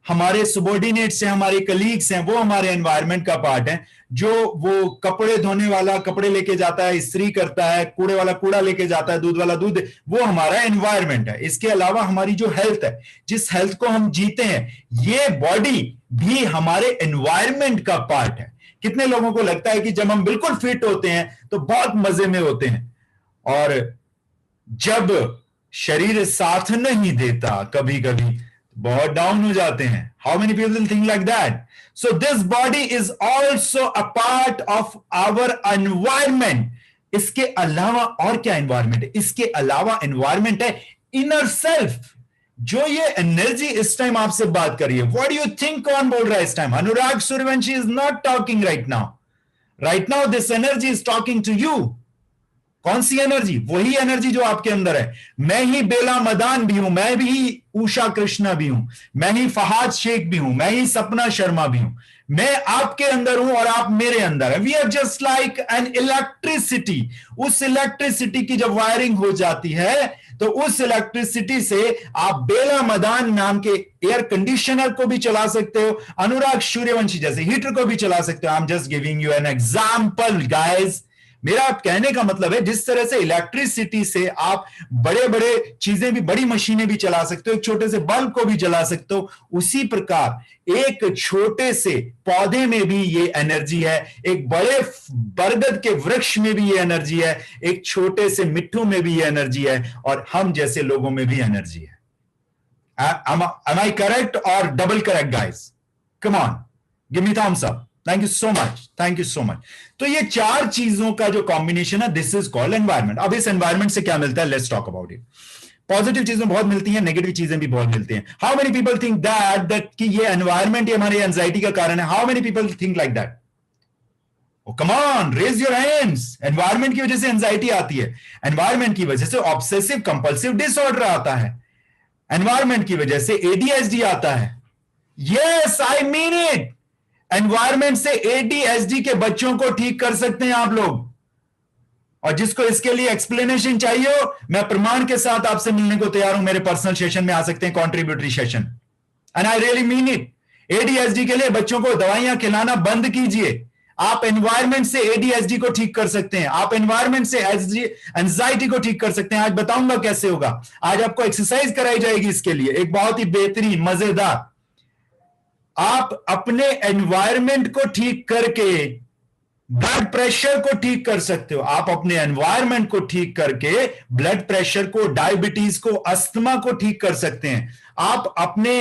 हमारे सबॉर्डिनेट्स हैं, हमारे कलीग्स हैं वो हमारे एनवायरनमेंट का पार्ट है, जो वो कपड़े धोने वाला कपड़े लेके जाता है, इस्त्री करता है, कूड़े वाला कूड़ा लेके जाता है, दूध वाला दूध, वो हमारा एनवायरनमेंट है। इसके अलावा हमारी जो हेल्थ है, जिस हेल्थ को हम जीते हैं, ये बॉडी भी हमारे एनवायरनमेंट का पार्ट है। कितने लोगों को लगता है कि जब हम बिल्कुल फिट होते हैं तो बहुत मजे में होते हैं, और जब शरीर साथ नहीं देता कभी कभी बहुत डाउन हो जाते हैं। How many people think like that? So this body is also a part of our environment. इसके अलावा और क्या एनवायरमेंट है? इसके अलावा एनवायरमेंट है इनर सेल्फ। जो ये एनर्जी इस टाइम आपसे बात कर रही है, व्हाट डू यू थिंक कौन बोल रहा है इस time? Anurag Suryavanshi is not talking right now. Right now this energy is talking to you. कौन सी एनर्जी? वही एनर्जी जो आपके अंदर है। मैं ही बेला मदान भी हूं, मैं भी उषा कृष्णा भी हूं, मैं ही फहाद शेख भी हूं, मैं ही सपना शर्मा भी हूं। मैं आपके अंदर हूं और आप मेरे अंदर है। We are just like an electricity. उस इलेक्ट्रिसिटी की जब वायरिंग हो जाती है तो उस इलेक्ट्रिसिटी से आप बेला मदान नाम के एयर कंडीशनर को भी चला सकते हो, अनुराग सूर्यवंशी जैसे हीटर को भी चला सकते हो। I am just giving you an example guys. मेरा कहने का मतलब है, जिस तरह से इलेक्ट्रिसिटी से आप बड़े बड़े चीजें भी, बड़ी मशीनें भी चला सकते हो, एक छोटे से बल्ब को भी जला सकते हो, उसी प्रकार एक छोटे से पौधे में भी ये एनर्जी है, एक बड़े बरगद के वृक्ष में भी ये एनर्जी है, एक छोटे से मिट्टू में भी ये एनर्जी है, और हम जैसे लोगों में भी एनर्जी है। Am I correct or double correct, guys? Come on, give me thumbs up. Thank you so much, thank you so much. तो ये चार चीजों का जो कॉम्बिनेशन है, दिस इज कॉल्ड एनवायरनमेंट। अब इस एनवायरनमेंट से क्या मिलता है? Let's talk about it. Positive चीजें बहुत मिलती हैं, नेगेटिव चीजें भी बहुत मिलती हैं। How many people think that कि ये एनवायरनमेंट ही हमारी एंजाइटी का कारण है? How many people think like that? Oh come on, raise your hands. Environment की वजह से एंजाइटी आती है, एनवायरनमेंट की वजह से ऑब्सेसिव कंपल्सिव डिसऑर्डर आता है, एनवायरनमेंट की वजह से एडीएचडी आता है। Yes, I mean it. Environment से एडीएचडी के बच्चों को ठीक कर सकते हैं आप लोग। और जिसको इसके लिए एक्सप्लेनेशन चाहिए हो, मैं प्रमाण के साथ आपसे मिलने को तैयार हूं। मेरे पर्सनल सेशन में आ सकते हैं, contributory session, and I really mean it. ADHD के लिए बच्चों को दवाइयां खिलाना बंद कीजिए। आप एनवायरनमेंट से एडीएचडी को ठीक कर सकते हैं, आप एनवायरनमेंट से एंजाइटी को ठीक कर सकते हैं। आज बताऊंगा कैसे होगा। आज आपको एक्सरसाइज कराई जाएगी इसके लिए, एक बहुत ही बेहतरीन मजेदार। आप अपने एनवायरनमेंट को ठीक करके ब्लड प्रेशर को ठीक कर सकते हो। आप अपने एनवायरनमेंट को ठीक करके ब्लड प्रेशर को, डायबिटीज को, अस्थमा को ठीक कर सकते हैं। आप अपने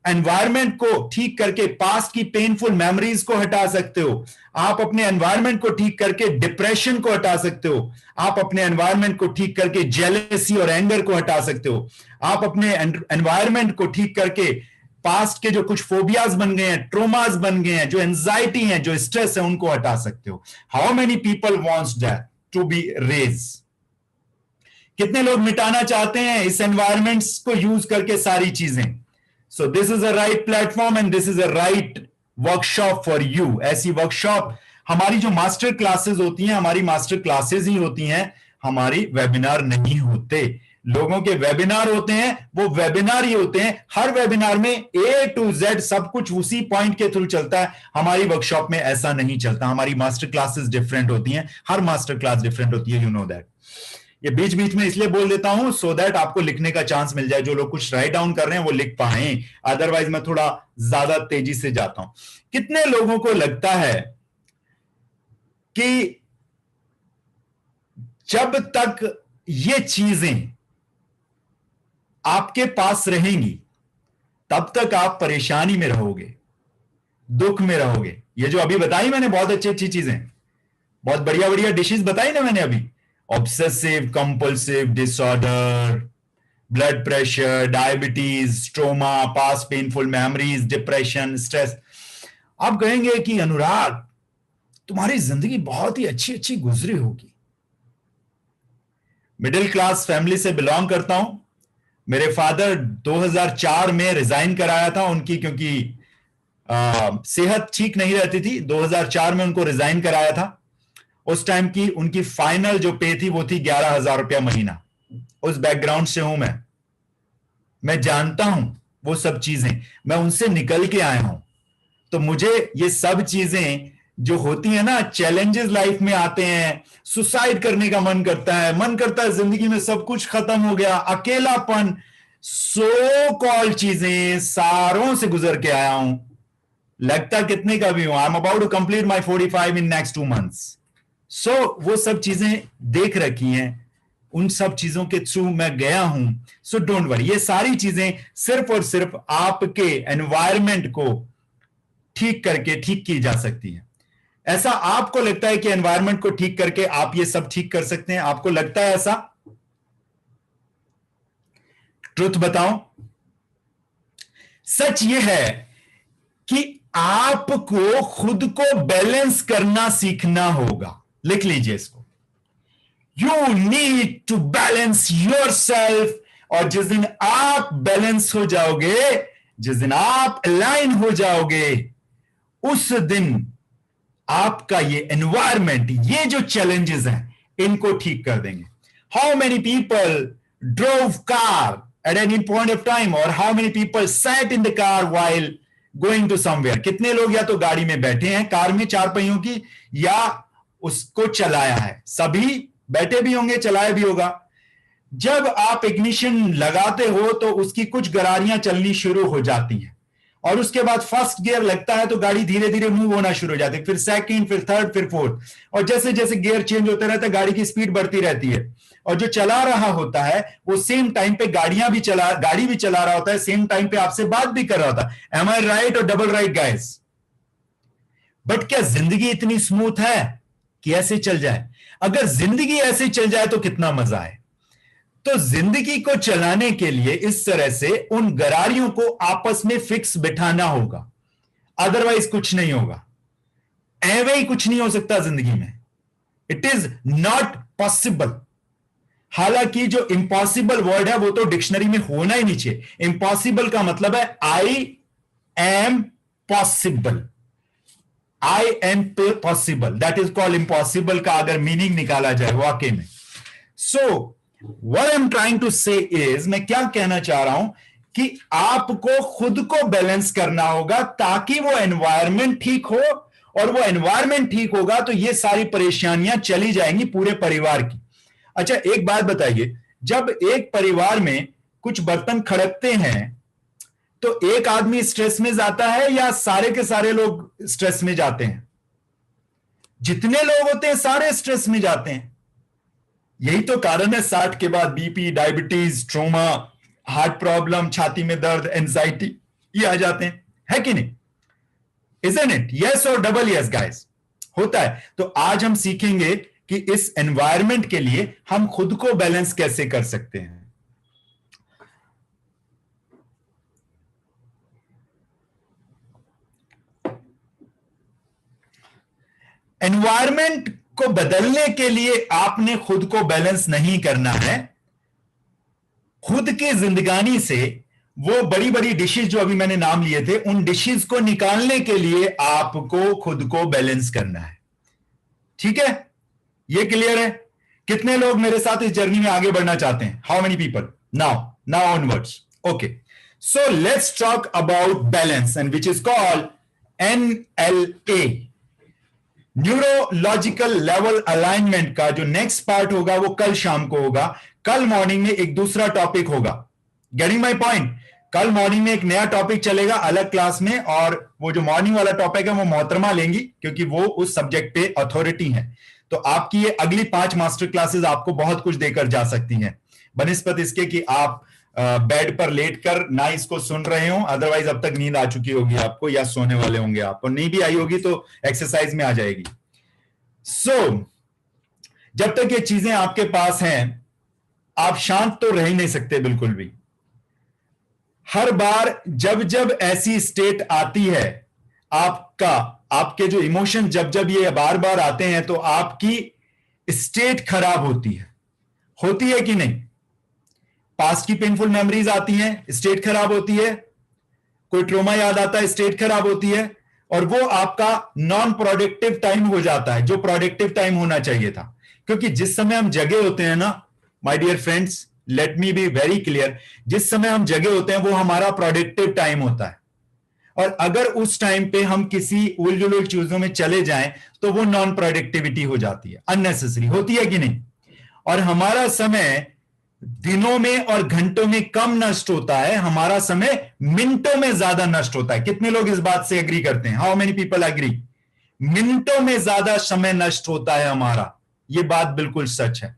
एनवायरनमेंट को ठीक करके पास्ट की पेनफुल मेमोरीज को हटा सकते हो। आप अपने एनवायरनमेंट को ठीक करके डिप्रेशन को हटा सकते हो। आप अपने एनवायरनमेंट को ठीक करके जेलसी और एंगर को हटा सकते हो। आप अपने एनवायरनमेंट को ठीक करके पास्ट के जो कुछ फोबियाज बन गए हैं, ट्रोमाज बन गए हैं, जो एंजाइटी है, जो स्ट्रेस है, उनको हटा सकते हो। How many people wants that to be raise? कितने लोग मिटाना चाहते हैं इस एनवायरमेंट्स को यूज करके सारी चीजें? So this is a right platform and this is a right workshop for you. ऐसी वर्कशॉप, हमारी जो मास्टर क्लासेस होती हैं, हमारी मास्टर क्लासेस ही होती हैं, हमारी वेबिनार नहीं होते। लोगों के वेबिनार होते हैं, वो वेबिनार ही होते हैं। हर वेबिनार में ए टू जेड सब कुछ उसी पॉइंट के थ्रू चलता है। हमारी वर्कशॉप में ऐसा नहीं चलता। हमारी मास्टर क्लासेस डिफरेंट होती हैं, हर मास्टर क्लास डिफरेंट होती है, यू नो दैट। ये बीच बीच में इसलिए बोल देता हूं सो दैट आपको लिखने का चांस मिल जाए। जो लोग कुछ राइट डाउन कर रहे हैं वो लिख पाए, अदरवाइज मैं थोड़ा ज्यादा तेजी से जाता हूं। कितने लोगों को लगता है कि जब तक ये चीजें आपके पास रहेंगी तब तक आप परेशानी में रहोगे, दुख में रहोगे? ये जो अभी बताई मैंने, बहुत अच्छी अच्छी चीजें, बहुत बढ़िया बढ़िया डिशेस बताई ना मैंने अभी। Obsessive compulsive disorder, blood pressure, diabetes, trauma, past painful memories, depression, stress. आप कहेंगे कि अनुराग तुम्हारी जिंदगी बहुत ही अच्छी अच्छी गुजरी होगी। मिडिल क्लास फैमिली से बिलोंग करता हूं। मेरे फादर 2004 में रिजाइन कराया था उनकी, क्योंकि सेहत ठीक नहीं रहती थी। 2004 में उनको रिजाइन कराया था। उस टाइम की उनकी फाइनल जो पे थी वो थी 11,000 रुपया महीना। उस बैकग्राउंड से हूं मैं जानता हूं वो सब चीजें, मैं उनसे निकल के आया हूं। तो मुझे ये सब चीजें जो होती है ना, चैलेंजेस लाइफ में आते हैं, सुसाइड करने का मन करता है जिंदगी में सब कुछ खत्म हो गया, अकेलापन, सो कॉल चीजें सारों से गुजर के आया हूं। लगता कितने का भी हूं। I am about to complete my 45 in next 2 months। So वो सब चीजें देख रखी हैं, उन सब चीजों के थ्रू मैं गया हूं। सो डोंट वरी, ये सारी चीजें सिर्फ और सिर्फ आपके एनवायरमेंट को ठीक करके ठीक की जा सकती है। ऐसा आपको लगता है कि एनवायरमेंट को ठीक करके आप ये सब ठीक कर सकते हैं? आपको लगता है ऐसा? ट्रुथ बताओ। सच ये है कि आपको खुद को बैलेंस करना सीखना होगा। लिख लीजिए इसको। You need to balance your self. और जिस दिन आप बैलेंस हो जाओगे, जिस दिन आप अलाइन हो जाओगे, उस दिन आपका ये एनवायरमेंट, ये जो चैलेंजेस हैं, इनको ठीक कर देंगे। How many people drove car at any point of time, और how many people sat in the car while going to somewhere? कितने लोग या तो गाड़ी में बैठे हैं, कार में 4 पहियों की, या उसको चलाया है? सभी बैठे भी होंगे, चलाया भी होगा। जब आप इग्निशन लगाते हो तो उसकी कुछ गरारियां चलनी शुरू हो जाती हैं, और उसके बाद फर्स्ट गियर लगता है तो गाड़ी धीरे धीरे मूव होना शुरू हो जाती है, फिर सेकंड, फिर थर्ड, फिर फोर्थ, और जैसे जैसे गियर चेंज होते रहता है गाड़ी की स्पीड बढ़ती रहती है। और जो चला रहा होता है वो सेम टाइम पे गाड़ी भी चला रहा होता है, सेम टाइम पे आपसे बात भी कर रहा होता है। एम आई राइट और डबल राइट गाइस? बट क्या जिंदगी इतनी स्मूथ है कि ऐसे चल जाए? अगर जिंदगी ऐसे चल जाए तो कितना मजा है। तो जिंदगी को चलाने के लिए इस तरह से उन गरारियों को आपस में फिक्स बिठाना होगा, अदरवाइज कुछ नहीं होगा। एवे ही कुछ नहीं हो सकता जिंदगी में। It is not possible. हालांकि जो इम्पॉसिबल वर्ड है वो तो डिक्शनरी में होना ही नहीं चाहिए। इम्पॉसिबल का मतलब है I am possible, I am possible, that is called impossible का अगर मीनिंग निकाला जाए वाकई में। सो What I'm trying to say is, मैं क्या कहना चाह रहा हूं कि आपको खुद को बैलेंस करना होगा ताकि वो एनवायरनमेंट ठीक हो, और वो एनवायरनमेंट ठीक होगा तो ये सारी परेशानियां चली जाएंगी पूरे परिवार की। अच्छा एक बात बताइए, जब एक परिवार में कुछ बर्तन खड़कते हैं तो एक आदमी स्ट्रेस में जाता है या सारे के सारे लोग स्ट्रेस में जाते हैं? जितने लोग होते हैं सारे स्ट्रेस में जाते हैं। यही तो कारण है 60 के बाद BP, diabetes, trauma, heart problem, छाती में दर्द, एंजाइटी, ये आ जाते हैं, है कि नहीं? Isn't it? यस और डबल यस गाइस? होता है। तो आज हम सीखेंगे कि इस एनवायरनमेंट के लिए हम खुद को बैलेंस कैसे कर सकते हैं। एनवायरनमेंट को बदलने के लिए आपने खुद को बैलेंस नहीं करना है, खुद की जिंदगानी से वो बड़ी बड़ी डिशेस जो अभी मैंने नाम लिए थे, उन डिशेस को निकालने के लिए आपको खुद को बैलेंस करना है। ठीक है, ये क्लियर है? कितने लोग मेरे साथ इस जर्नी में आगे बढ़ना चाहते हैं? How many people? Now onwards. Okay, so let's talk about balance and which is called NLA, neurological level alignment का जो नेक्स्ट पार्ट होगा वो कल शाम को होगा। कल मॉर्निंग में एक दूसरा टॉपिक होगा। Getting my point? कल मॉर्निंग में एक नया टॉपिक चलेगा अलग क्लास में, और वो जो मॉर्निंग वाला टॉपिक है वो मोहतरमा लेंगी, क्योंकि वो उस सब्जेक्ट पे अथॉरिटी है। तो आपकी ये अगली 5 मास्टर क्लासेस आपको बहुत कुछ देकर जा सकती हैं, बनिस्बत इसके कि आप बेड पर लेटकर ना इसको सुन रहे हो, अदरवाइज अब तक नींद आ चुकी होगी आपको, या सोने वाले होंगे आप, और नहीं भी आई होगी तो एक्सरसाइज में आ जाएगी। जब तक ये चीजें आपके पास हैं, आप शांत तो रह ही नहीं सकते बिल्कुल भी। हर बार जब जब ऐसी स्टेट आती है, आपके जो इमोशन जब ये बार बार आते हैं, तो आपकी स्टेट खराब होती है कि नहीं? पास्ट की पेनफुल मेमोरीज आती हैं, स्टेट खराब होती है। कोई ट्रोमा याद आता है, स्टेट खराब होती है, और वो आपका नॉन प्रोडक्टिव टाइम हो जाता है, जो प्रोडक्टिव टाइम होना चाहिए था। क्योंकि जिस समय हम जगे होते हैं ना, my dear friends, let me be very clear, जिस समय हम जगे होते हैं वो हमारा प्रोडक्टिव टाइम होता है। और अगर उस टाइम पे हम किसी उलझुल चीजों में चले जाएं, तो वो नॉन प्रोडक्टिविटी हो जाती है, अननेसेसरी होती है कि नहीं? और हमारा समय दिनों में और घंटों में कम नष्ट होता है, हमारा समय मिनटों में ज्यादा नष्ट होता है। कितने लोग इस बात से एग्री करते हैं? How many people agree? मिनटों में ज्यादा समय नष्ट होता है हमारा। ये बात बिल्कुल सच है।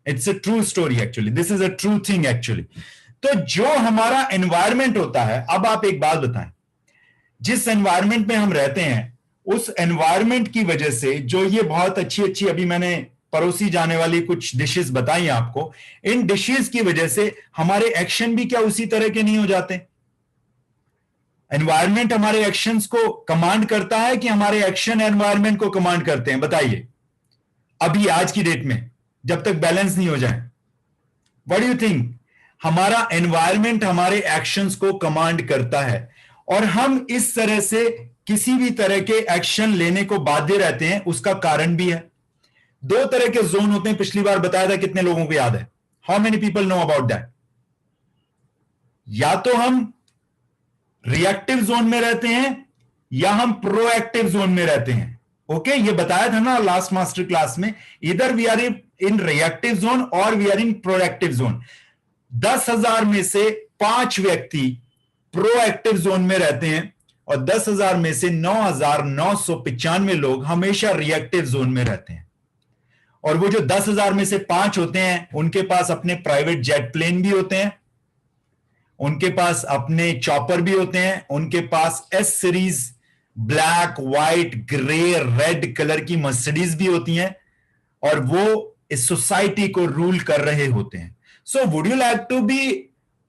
It's a true story actually, this is a true thing actually. तो जो हमारा एनवायरमेंट होता है, अब आप एक बात बताएं, जिस एनवायरमेंट में हम रहते हैं, उस एनवायरमेंट की वजह से जो ये बहुत अच्छी अभी मैंने परोसी जाने वाली कुछ डिशेस बताई आपको, इन डिशेस की वजह से हमारे एक्शन भी क्या उसी तरह के नहीं हो जाते? एनवायरमेंट हमारे एक्शंस को कमांड करता है कि हमारे एक्शन एनवायरमेंट को कमांड करते हैं? बताइए, अभी आज की डेट में, जब तक बैलेंस नहीं हो जाए। What do you think? हमारा एनवायरमेंट हमारे एक्शंस को कमांड करता है, और हम इस तरह से किसी भी तरह के एक्शन लेने को बाध्य रहते हैं। उसका कारण भी है। 2 तरह के जोन होते हैं, पिछली बार बताया था, कितने लोगों को याद है? How many people know about that? या तो हम रिएक्टिव जोन में रहते हैं, या हम प्रोएक्टिव जोन में रहते हैं। ओके, ये बताया था ना लास्ट मास्टर क्लास में, इधर we are in reactive zone और we are in proactive zone. 10,000 में से 5 व्यक्ति प्रोएक्टिव जोन में रहते हैं, और 10,000 में से 9,995 लोग हमेशा रिएक्टिव जोन में रहते हैं। और वो जो 10,000 में से 5 होते हैं, उनके पास अपने प्राइवेट जेट प्लेन भी होते हैं, उनके पास अपने चॉपर भी होते हैं, उनके पास S series black, white, grey, red colour की मर्सिडीज भी होती हैं, और वो इस सोसाइटी को रूल कर रहे होते हैं। So would you like to be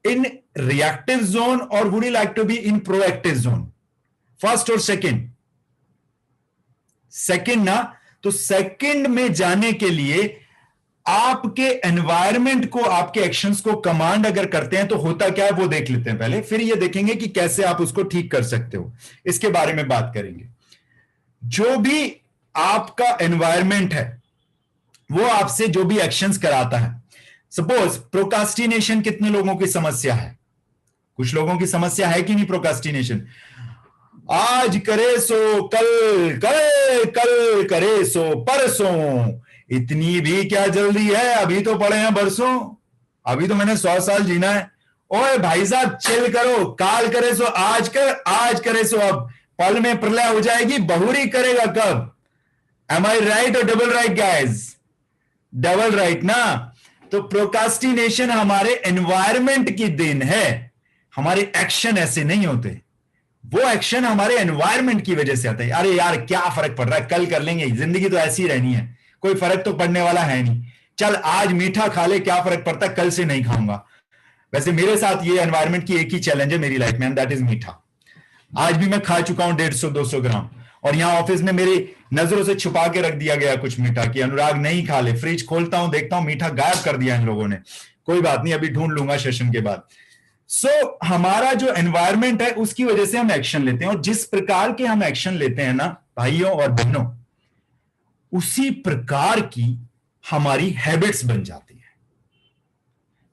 in reactive zone और would you like to be in proactive zone? First और सेकंड? सेकंड ना? तो सेकंड में जाने के लिए आपके एनवायरनमेंट को, आपके एक्शंस को कमांड अगर करते हैं, तो होता क्या है वो देख लेते हैं पहले, फिर ये देखेंगे कि कैसे आप उसको ठीक कर सकते हो, इसके बारे में बात करेंगे। जो भी आपका एनवायरनमेंट है, वो आपसे जो भी एक्शंस कराता है, सपोज प्रोकास्टिनेशन कितने लोगों की समस्या है? कुछ लोगों की समस्या है कि नहीं प्रोकास्टिनेशन? आज करे सो कल, कल करे सो परसों, इतनी भी क्या जल्दी है, अभी तो पड़े हैं बरसों, अभी तो मैंने 100 साल जीना है। ओए भाई साहब चिल करो, काल करे सो आज कर, आज करे सो अब, पल में प्रलय हो जाएगी, बहुरी करेगा कब? एम आई राइट और double right guys? Double right ना? तो प्रोकास्टिनेशन हमारे एनवायरमेंट की देन है, हमारे एक्शन ऐसे नहीं होते, वो एक्शन हमारे एनवायरमेंट की वजह से आता है। अरे यार क्या फर्क पड़ रहा है, कल कर लेंगे, जिंदगी तो ऐसी ही रहनी है, कोई फर्क तो पड़ने वाला है नहीं, चल आज मीठा खा ले, क्या फर्क पड़ता है, कल से नहीं खाऊंगा। वैसे मेरे साथ ये एनवायरमेंट की एक ही चैलेंज है मेरी लाइफ में, दैट इज मीठा। आज भी मैं खा चुका हूं 150-200 ग्राम, और यहां ऑफिस में मेरी नजरों से छुपा के रख दिया गया कुछ मीठा कि अनुराग नहीं खा ले। फ्रिज खोलता हूं, देखता हूं मीठा गायब कर दिया इन लोगों ने। कोई बात नहीं, अभी ढूंढ लूंगा सेशन के बाद। हमारा जो एनवायरमेंट है उसकी वजह से हम एक्शन लेते हैं, और जिस प्रकार के हम एक्शन लेते हैं ना भाइयों और बहनों, उसी प्रकार की हमारी हैबिट्स बन जाती है।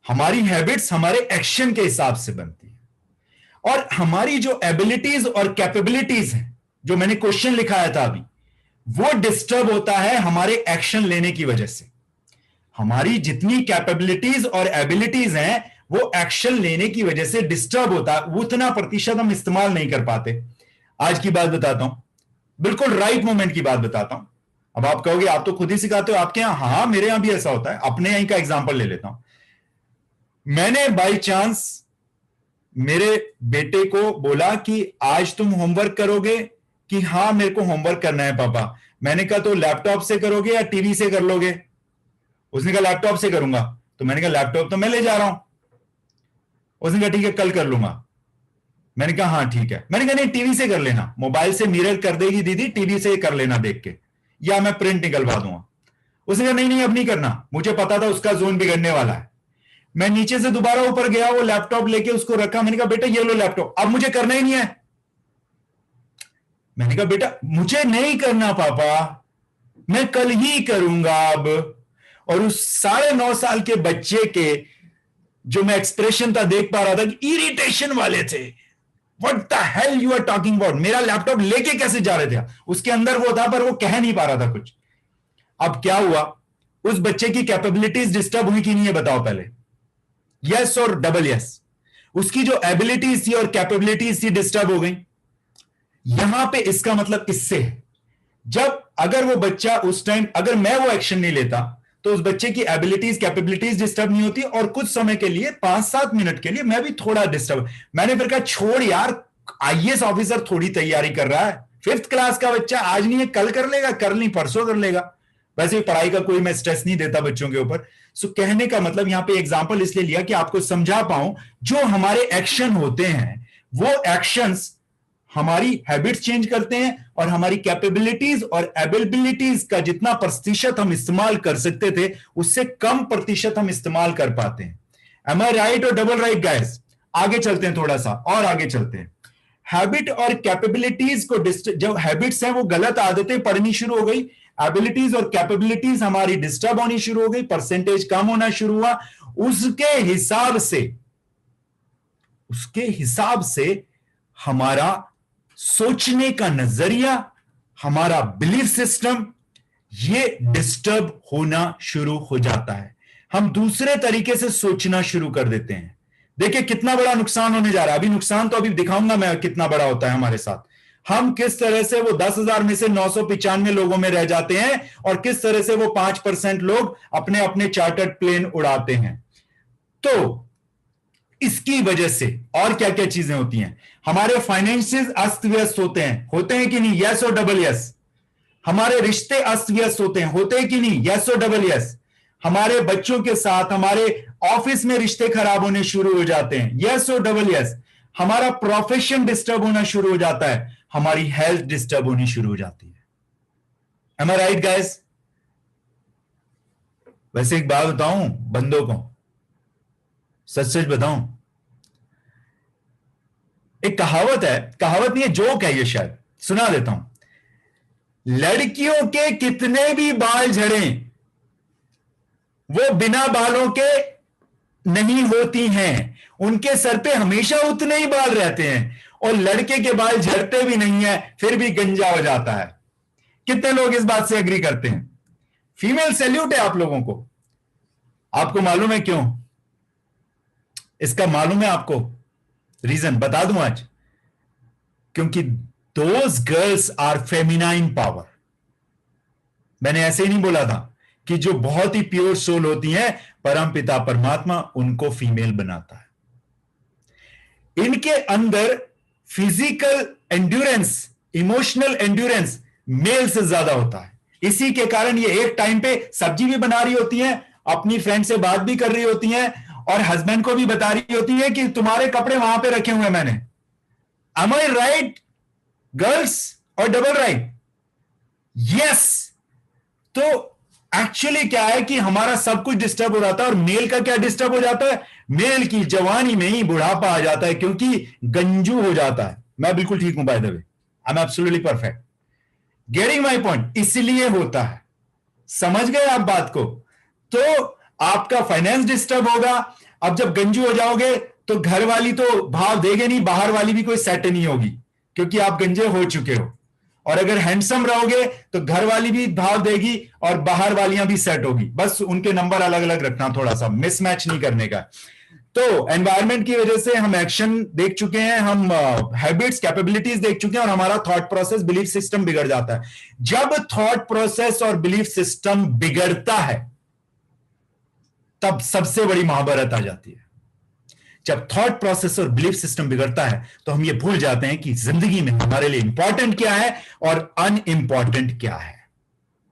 हमारी हैबिट्स हमारे एक्शन के हिसाब से बनती है, और हमारी जो एबिलिटीज और कैपेबिलिटीज हैं, जो मैंने क्वेश्चन लिखाया था अभी, वो डिस्टर्ब होता है हमारे एक्शन लेने की वजह से। हमारी जितनी कैपेबिलिटीज और एबिलिटीज हैं वो एक्शन लेने की वजह से डिस्टर्ब होता है, उतना प्रतिशत हम इस्तेमाल नहीं कर पाते। आज की बात बताता हूं, बिल्कुल राइट मोमेंट की बात बताता हूं। अब आप कहोगे आप तो खुद ही सिखाते हो आपके यहां, हाँ मेरे यहां भी ऐसा होता है। अपने यहीं का एग्जांपल ले लेता हूं। मैंने बाय चांस मेरे बेटे को बोला कि आज तुम होमवर्क करोगे, कि हाँ मेरे को होमवर्क करना है पापा। मैंने कहा तो लैपटॉप से करोगे या टीवी से कर लोगे? उसने कहा लैपटॉप से करूंगा। तो मैंने कहा लैपटॉप तो मैं ले जा रहा हूं। उसने कहा ठीक है कल कर लूंगा। मैंने कहा हाँ ठीक है। मैंने कहा नहीं टीवी से कर लेना, मोबाइल से मिरर कर देगी दीदी, टीवी से कर लेना देख के, या मैं प्रिंट निकलवा दूंगा। उसने कहा नहीं नहीं अब नहीं करना, मुझे पता था उसका जोन बिगड़ने वाला है। मैं नीचे से दोबारा ऊपर गया, वो लैपटॉप लेके उसको रखा। मैंने कहा बेटा ये लो लैपटॉप, अब मुझे करना ही नहीं है। मैंने कहा बेटा मुझे नहीं करना पापा, मैं कल ही करूंगा अब। और उस 9.5 साल के बच्चे के जो मैं एक्सप्रेशन था देख पा रहा था कि इरिटेशन वाले थे। What the hell you are talking about, मेरा लैपटॉप लेके कैसे जा रहे थे? उसके अंदर वो था पर वो कह नहीं पा रहा था कुछ। अब क्या हुआ, उस बच्चे की कैपेबिलिटीज डिस्टर्ब हुई कि नहीं है बताओ पहले, यस और डबल यस। उसकी जो एबिलिटीज थी और कैपेबिलिटीज थी डिस्टर्ब हो गई। यहां पे इसका मतलब इससे है, जब अगर वो बच्चा उस टाइम, अगर मैं वो एक्शन नहीं लेता तो उस बच्चे की एबिलिटीज कैपेबिलिटीज डिस्टर्ब नहीं होती, और कुछ समय के लिए 5-7 मिनट के लिए मैं भी थोड़ा डिस्टर्ब। मैंने फिर कहा छोड़ यार, आईएएस ऑफिसर थोड़ी तैयारी कर रहा है, 5th क्लास का बच्चा, आज नहीं है कल कर लेगा, कल नहीं परसों कर लेगा। वैसे पढ़ाई का कोई मैं स्ट्रेस नहीं देता बच्चों के ऊपर। सो कहने का मतलब यहां पे एग्जांपल इसलिए लिया कि आपको समझा पाऊं, जो हमारे एक्शन होते हैं वो एक्शंस हमारी हैबिट्स चेंज करते हैं, और हमारी कैपेबिलिटीज और एबिलिटीज का जितना प्रतिशत हम इस्तेमाल कर सकते थे उससे कम प्रतिशत हम इस्तेमाल कर पाते हैं। एम आई राइट और डबल राइट गाइस? आगे चलते हैं, थोड़ा सा और आगे चलते हैं। हैबिट और कैपेबिलिटीज को, जो हैबिट्स हैं वो गलत आदतें पढ़नी शुरू हो गई, एबिलिटीज और कैपेबिलिटीज हमारी डिस्टर्ब होनी शुरू हो गई, परसेंटेज कम होना शुरू हुआ। उसके हिसाब से हमारा सोचने का नजरिया, हमारा बिलीफ सिस्टम, ये डिस्टर्ब होना शुरू हो जाता है। हम दूसरे तरीके से सोचना शुरू कर देते हैं। देखिए कितना बड़ा नुकसान होने जा रहा है। अभी नुकसान तो अभी दिखाऊंगा मैं कितना बड़ा होता है हमारे साथ। हम किस तरह से वो 10,000 में से 995 लोगों में रह जाते हैं, और किस तरह से वो 5% लोग अपने अपने चार्टर्ड प्लेन उड़ाते हैं। तो इसकी वजह से और क्या क्या चीजें होती हैं, हमारे फाइनेंशियल अस्त व्यस्त होते हैं कि नहीं, यस और डबल यस। हमारे रिश्ते अस्त व्यस्त होते हैं कि नहीं, यस और डबल यस। हमारे बच्चों के साथ, हमारे ऑफिस में रिश्ते खराब होने शुरू हो जाते हैं, यस और डबल यस। हमारा प्रोफेशन डिस्टर्ब होना शुरू हो जाता है, हमारी हेल्थ डिस्टर्ब होनी शुरू हो जाती है। Am I right guys? वैसे एक बात बताऊं बंदों को, सच सच बताऊं, एक कहावत है, कहावत नहीं है, जोक है ये, शायद सुना देता हूं। लड़कियों के कितने भी बाल झड़ें वो बिना बालों के नहीं होती हैं, उनके सर पे हमेशा उतने ही बाल रहते हैं, और लड़के के बाल झड़ते भी नहीं है फिर भी गंजा हो जाता है। कितने लोग इस बात से एग्री करते हैं? फीमेल सैल्यूट है आप लोगों को। आपको मालूम है क्यों? इसका मालूम है आपको? रीजन बता दूं आज, क्योंकि those girls are feminine power. मैंने ऐसे ही नहीं बोला था कि जो बहुत ही प्योर सोल होती हैं, परमपिता परमात्मा उनको फीमेल बनाता है। इनके अंदर physical endurance, emotional endurance male से ज्यादा होता है। इसी के कारण ये एक टाइम पे सब्जी भी बना रही होती हैं, अपनी फ्रेंड से बात भी कर रही होती हैं, और हस्बैंड को भी बता रही होती है कि तुम्हारे कपड़े वहां पे रखे हुए हैं मैंने। एम आई राइट गर्ल्स और डबल राइट? यस। तो एक्चुअली क्या है कि हमारा सब कुछ डिस्टर्ब हो जाता है, और मेल का क्या डिस्टर्ब हो जाता है? मेल की जवानी में ही बुढ़ापा आ जाता है, क्योंकि गंजू हो जाता है। मैं बिल्कुल ठीक हूं bye the way, I am absolutely perfect. Getting my point? इसलिए होता है। समझ गए आप बात को? तो आपका फाइनेंस डिस्टर्ब होगा। अब जब गंजू हो जाओगे तो घर वाली तो भाव देगे नहीं, बाहर वाली भी कोई सेट नहीं होगी, क्योंकि आप गंजे हो चुके हो। और अगर हैंडसम रहोगे तो घर वाली भी भाव देगी और बाहर वालियां भी सेट होगी। बस उनके नंबर अलग अलग रखना, थोड़ा सा मिसमैच नहीं करने का। तो एनवायरनमेंट की वजह से हम एक्शन देख चुके हैं, हम हैबिट्स, कैपेबिलिटीज देख चुके हैं, और हमारा थॉट प्रोसेस, बिलीफ सिस्टम बिगड़ जाता है। जब थॉट प्रोसेस और बिलीफ सिस्टम बिगड़ता है तब सबसे बड़ी महाभारत आ जाती है। जब थॉट प्रोसेस और बिलीफ सिस्टम बिगड़ता है तो हम ये भूल जाते हैं कि जिंदगी में हमारे लिए इंपॉर्टेंट क्या है और अनइंपॉर्टेंट क्या है।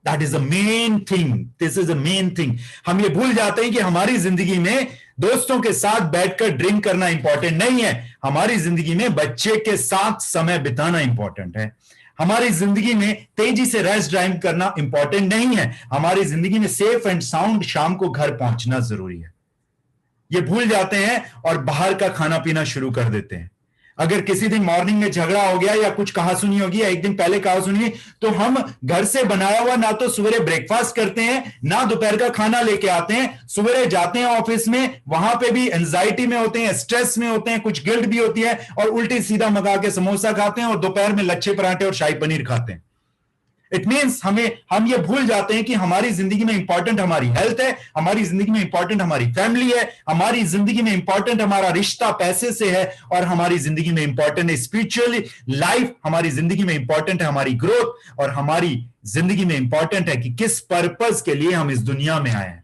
That is the main thing, this is the main thing. हम ये भूल जाते हैं कि हमारी जिंदगी में दोस्तों के साथ बैठकर ड्रिंक करना इंपॉर्टेंट नहीं है, हमारी जिंदगी में बच्चे के साथ समय बिताना इंपॉर्टेंट है। हमारी जिंदगी में तेजी से रेस्ट ड्राइव करना इंपॉर्टेंट नहीं है, हमारी जिंदगी में सेफ एंड साउंड शाम को घर पहुंचना जरूरी है। ये भूल जाते हैं और बाहर का खाना पीना शुरू कर देते हैं। अगर किसी दिन मॉर्निंग में झगड़ा हो गया या कुछ कहा सुनी होगी, या एक दिन पहले कहा सुनी, तो हम घर से बनाया हुआ ना तो सवेरे ब्रेकफास्ट करते हैं, ना दोपहर का खाना लेके आते हैं। सवेरे जाते हैं ऑफिस में, वहां पे भी एंजाइटी में होते हैं, स्ट्रेस में होते हैं, कुछ गिल्ट भी होती है, और उल्टी सीधा मंगा के समोसा खाते हैं और दोपहर में लच्छे पराठे और शाही पनीर खाते हैं। इट मीन्स हम ये भूल जाते हैं कि हमारी जिंदगी में इंपॉर्टेंट हमारी हेल्थ है, हमारी जिंदगी में इंपॉर्टेंट हमारी फैमिली है, हमारी जिंदगी में इंपॉर्टेंट हमारा रिश्ता पैसे से है, और हमारी जिंदगी में इंपॉर्टेंट है स्पिरिचुअल लाइफ, हमारी जिंदगी में इंपॉर्टेंट है हमारी ग्रोथ, और हमारी जिंदगी में इंपॉर्टेंट है कि किस पर्पस के लिए हम इस दुनिया में आए हैं।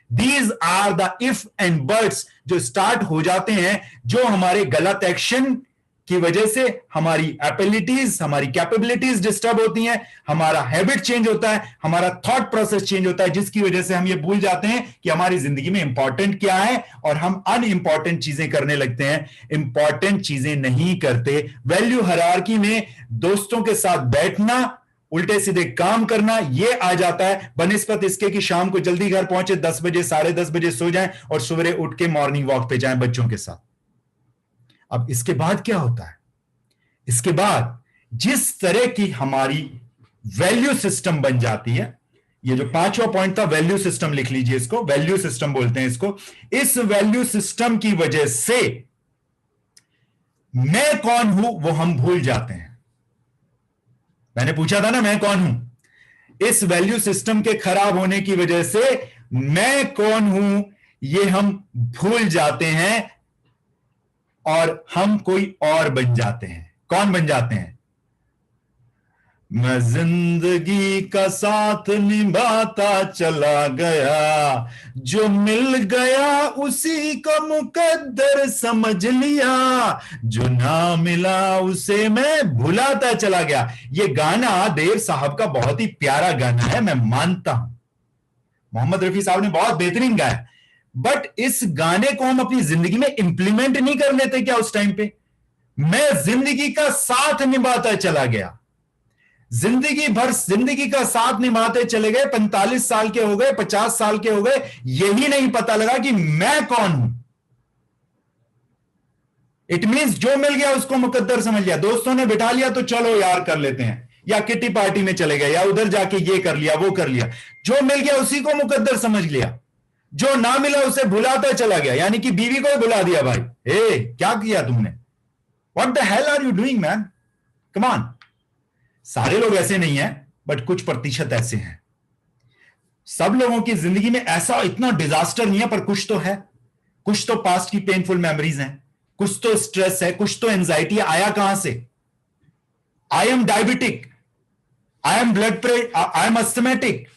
These are the if and buts जो स्टार्ट हो जाते हैं, जो हमारे गलत एक्शन की वजह से हमारी एबिलिटीज, हमारी कैपेबिलिटीज डिस्टर्ब होती हैं, हमारा हैबिट चेंज होता है, हमारा थॉट प्रोसेस चेंज होता है, जिसकी वजह से हम ये भूल जाते हैं कि हमारी जिंदगी में इंपॉर्टेंट क्या है, और हम अनइंपॉर्टेंट चीजें करने लगते हैं, इंपॉर्टेंट चीजें नहीं करते। वैल्यू हायरार्की में दोस्तों के साथ बैठना, उल्टे सीधे काम करना, यह आ जाता है, बनिस्बत इसके कि शाम को जल्दी घर पहुंचे, 10 बजे 10:30 बजे सो जाएं और सवेरे उठ के मॉर्निंग वॉक पे जाएं बच्चों के साथ। अब इसके बाद क्या होता है? इसके बाद जिस तरह की हमारी वैल्यू सिस्टम बन जाती है, ये जो 5वां पॉइंट था वैल्यू सिस्टम, लिख लीजिए इसको, वैल्यू सिस्टम बोलते हैं इसको। इस वैल्यू सिस्टम की वजह से मैं कौन हूं वो हम भूल जाते हैं। मैंने पूछा था ना मैं कौन हूं। इस वैल्यू सिस्टम के खराब होने की वजह से मैं कौन हूं ये हम भूल जाते हैं, और हम कोई और बन जाते हैं। कौन बन जाते हैं? मैं जिंदगी का साथ निभाता चला गया, जो मिल गया उसी को मुकद्दर समझ लिया, जो ना मिला उसे मैं भुलाता चला गया। ये गाना देव साहब का बहुत ही प्यारा गाना है, मैं मानता हूं मोहम्मद रफी साहब ने बहुत बेहतरीन गाया, बट इस गाने को हम अपनी जिंदगी में इंप्लीमेंट नहीं कर लेते क्या उस टाइम पे? मैं जिंदगी का साथ निभाता चला गया, जिंदगी भर जिंदगी का साथ निभाते चले गए, 45 साल के हो गए, 50 साल के हो गए, यही नहीं पता लगा कि मैं कौन हूं। इट मींस जो मिल गया उसको मुकद्दर समझ लिया। दोस्तों ने बिठा लिया तो चलो यार कर लेते हैं, या किटी पार्टी में चले गए, या उधर जाके ये कर लिया वो कर लिया, जो मिल गया उसी को मुकद्दर समझ लिया, जो ना मिला उसे भुलाता चला गया। यानी कि बीवी को भुला दिया। भाई ए क्या किया तुमने? What the hell are you doing man, come on. सारे लोग ऐसे नहीं है, बट कुछ प्रतिशत ऐसे हैं। सब लोगों की जिंदगी में ऐसा इतना डिजास्टर नहीं है, पर कुछ तो है। कुछ तो पास्ट की पेनफुल मेमोरीज हैं, कुछ तो स्ट्रेस है, कुछ तो एंजाइटी। आया कहां से? I am diabetic, I am blood pressure, I am asthmatic.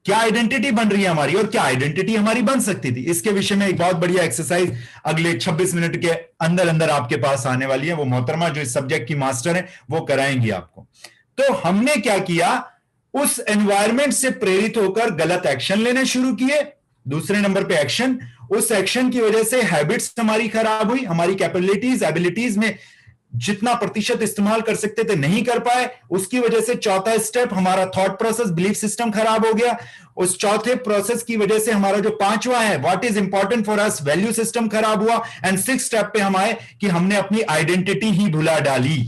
क्या आइडेंटिटी बन रही है हमारी, और क्या आइडेंटिटी हमारी बन सकती थी? इसके विषय में एक बहुत बढ़िया एक्सरसाइज अगले 26 मिनट के अंदर अंदर आपके पास आने वाली है। वो मोहतरमा जो इस सब्जेक्ट की मास्टर है वो कराएंगी आपको। तो हमने क्या किया, उस एनवायरमेंट से प्रेरित होकर गलत एक्शन लेने शुरू किए। दूसरे नंबर पे एक्शन, उस एक्शन की वजह से हैबिट्स हमारी खराब हुई, हमारी कैपेबिलिटीज एबिलिटीज में जितना प्रतिशत इस्तेमाल कर सकते थे नहीं कर पाए, उसकी वजह से चौथा स्टेप हमारा थॉट प्रोसेस, बिलीफ सिस्टम खराब हो गया। उस चौथे प्रोसेस की वजह से हमारा जो पांचवा है, what is important for us, value system खराब हुआ। एंड सिक्स स्टेप पे हम आए कि हमने अपनी आइडेंटिटी ही भुला डाली।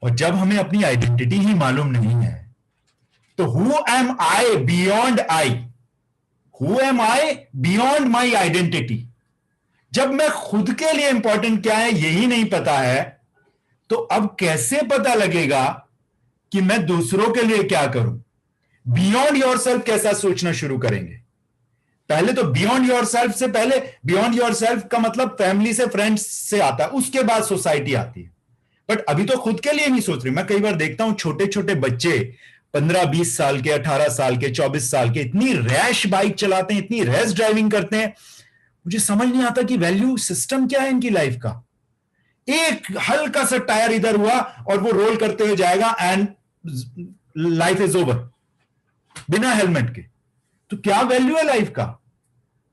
और जब हमें अपनी आइडेंटिटी ही मालूम नहीं है, तो who am I beyond I, who am I beyond my identity. जब मैं खुद के लिए इंपॉर्टेंट क्या है यही नहीं पता है, तो अब कैसे पता लगेगा कि मैं दूसरों के लिए क्या करूं? बियॉन्ड योर सेल्फ कैसा सोचना शुरू करेंगे? पहले तो बियॉन्ड योर सेल्फ से पहले, बियॉन्ड योर सेल्फ का मतलब फैमिली से, फ्रेंड्स से आता है, उसके बाद सोसाइटी आती है। बट अभी तो खुद के लिए नहीं सोच रही। मैं कई बार देखता हूं छोटे छोटे बच्चे 15-20 साल के, 18 साल के, 24 साल के, इतनी रैश बाइक चलाते हैं, इतनी रैश ड्राइविंग करते हैं। मुझे समझ नहीं आता कि वैल्यू सिस्टम क्या है इनकी लाइफ का। एक हल्का सा टायर इधर हुआ और वो रोल करते हुए जाएगा एंड लाइफ इज ओवर, बिना हेलमेट के। तो क्या वैल्यू है लाइफ का?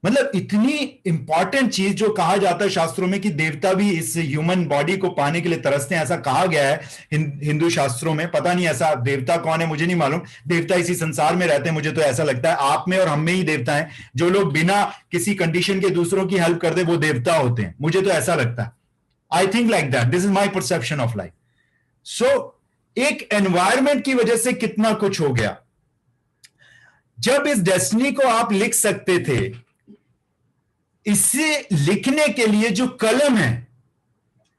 मतलब इतनी इंपॉर्टेंट चीज जो कहा जाता है शास्त्रों में कि देवता भी इस ह्यूमन बॉडी को पाने के लिए तरसते हैं, ऐसा कहा गया है हिंदू शास्त्रों में। पता नहीं ऐसा देवता कौन है, मुझे नहीं मालूम। देवता इसी संसार में रहते हैं, मुझे तो ऐसा लगता है। आप में और हम में ही देवता है। जो लोग बिना किसी कंडीशन के दूसरों की हेल्प कर दे वो देवता होते हैं, मुझे तो ऐसा लगता है। I think like that, this is my perception of life. So एक एनवायरमेंट की वजह से कितना कुछ हो गया। जब इस डेस्टिनी को आप लिख सकते थे, इसे लिखने के लिए जो कलम है,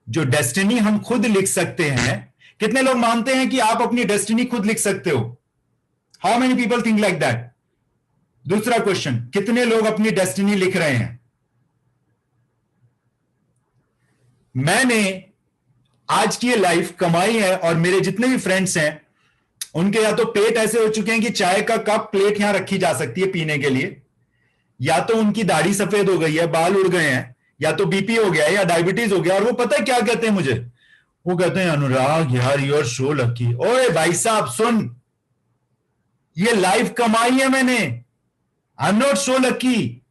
जो डेस्टिनी हम खुद लिख सकते हैं। कितने लोग मानते हैं कि आप अपनी डेस्टिनी खुद लिख सकते हो? How many people think like that? दूसरा क्वेश्चन, कितने लोग अपनी डेस्टिनी लिख रहे हैं? मैंने आज की लाइफ कमाई है और मेरे जितने भी फ्रेंड्स हैं उनके या तो पेट ऐसे हो चुके हैं कि चाय का कप, प्लेट यहां रखी जा सकती है पीने के लिए, या तो उनकी दाढ़ी सफेद हो गई है, बाल उड़ गए हैं, या तो बीपी हो गया है या डायबिटीज हो गया। और वो पता है क्या कहते हैं मुझे? वो कहते हैं अनुराग यार यू आर सो लकी। ओए भाई साहब सुन, ये लाइफ कमाई है मैंने, आई am not so lucky.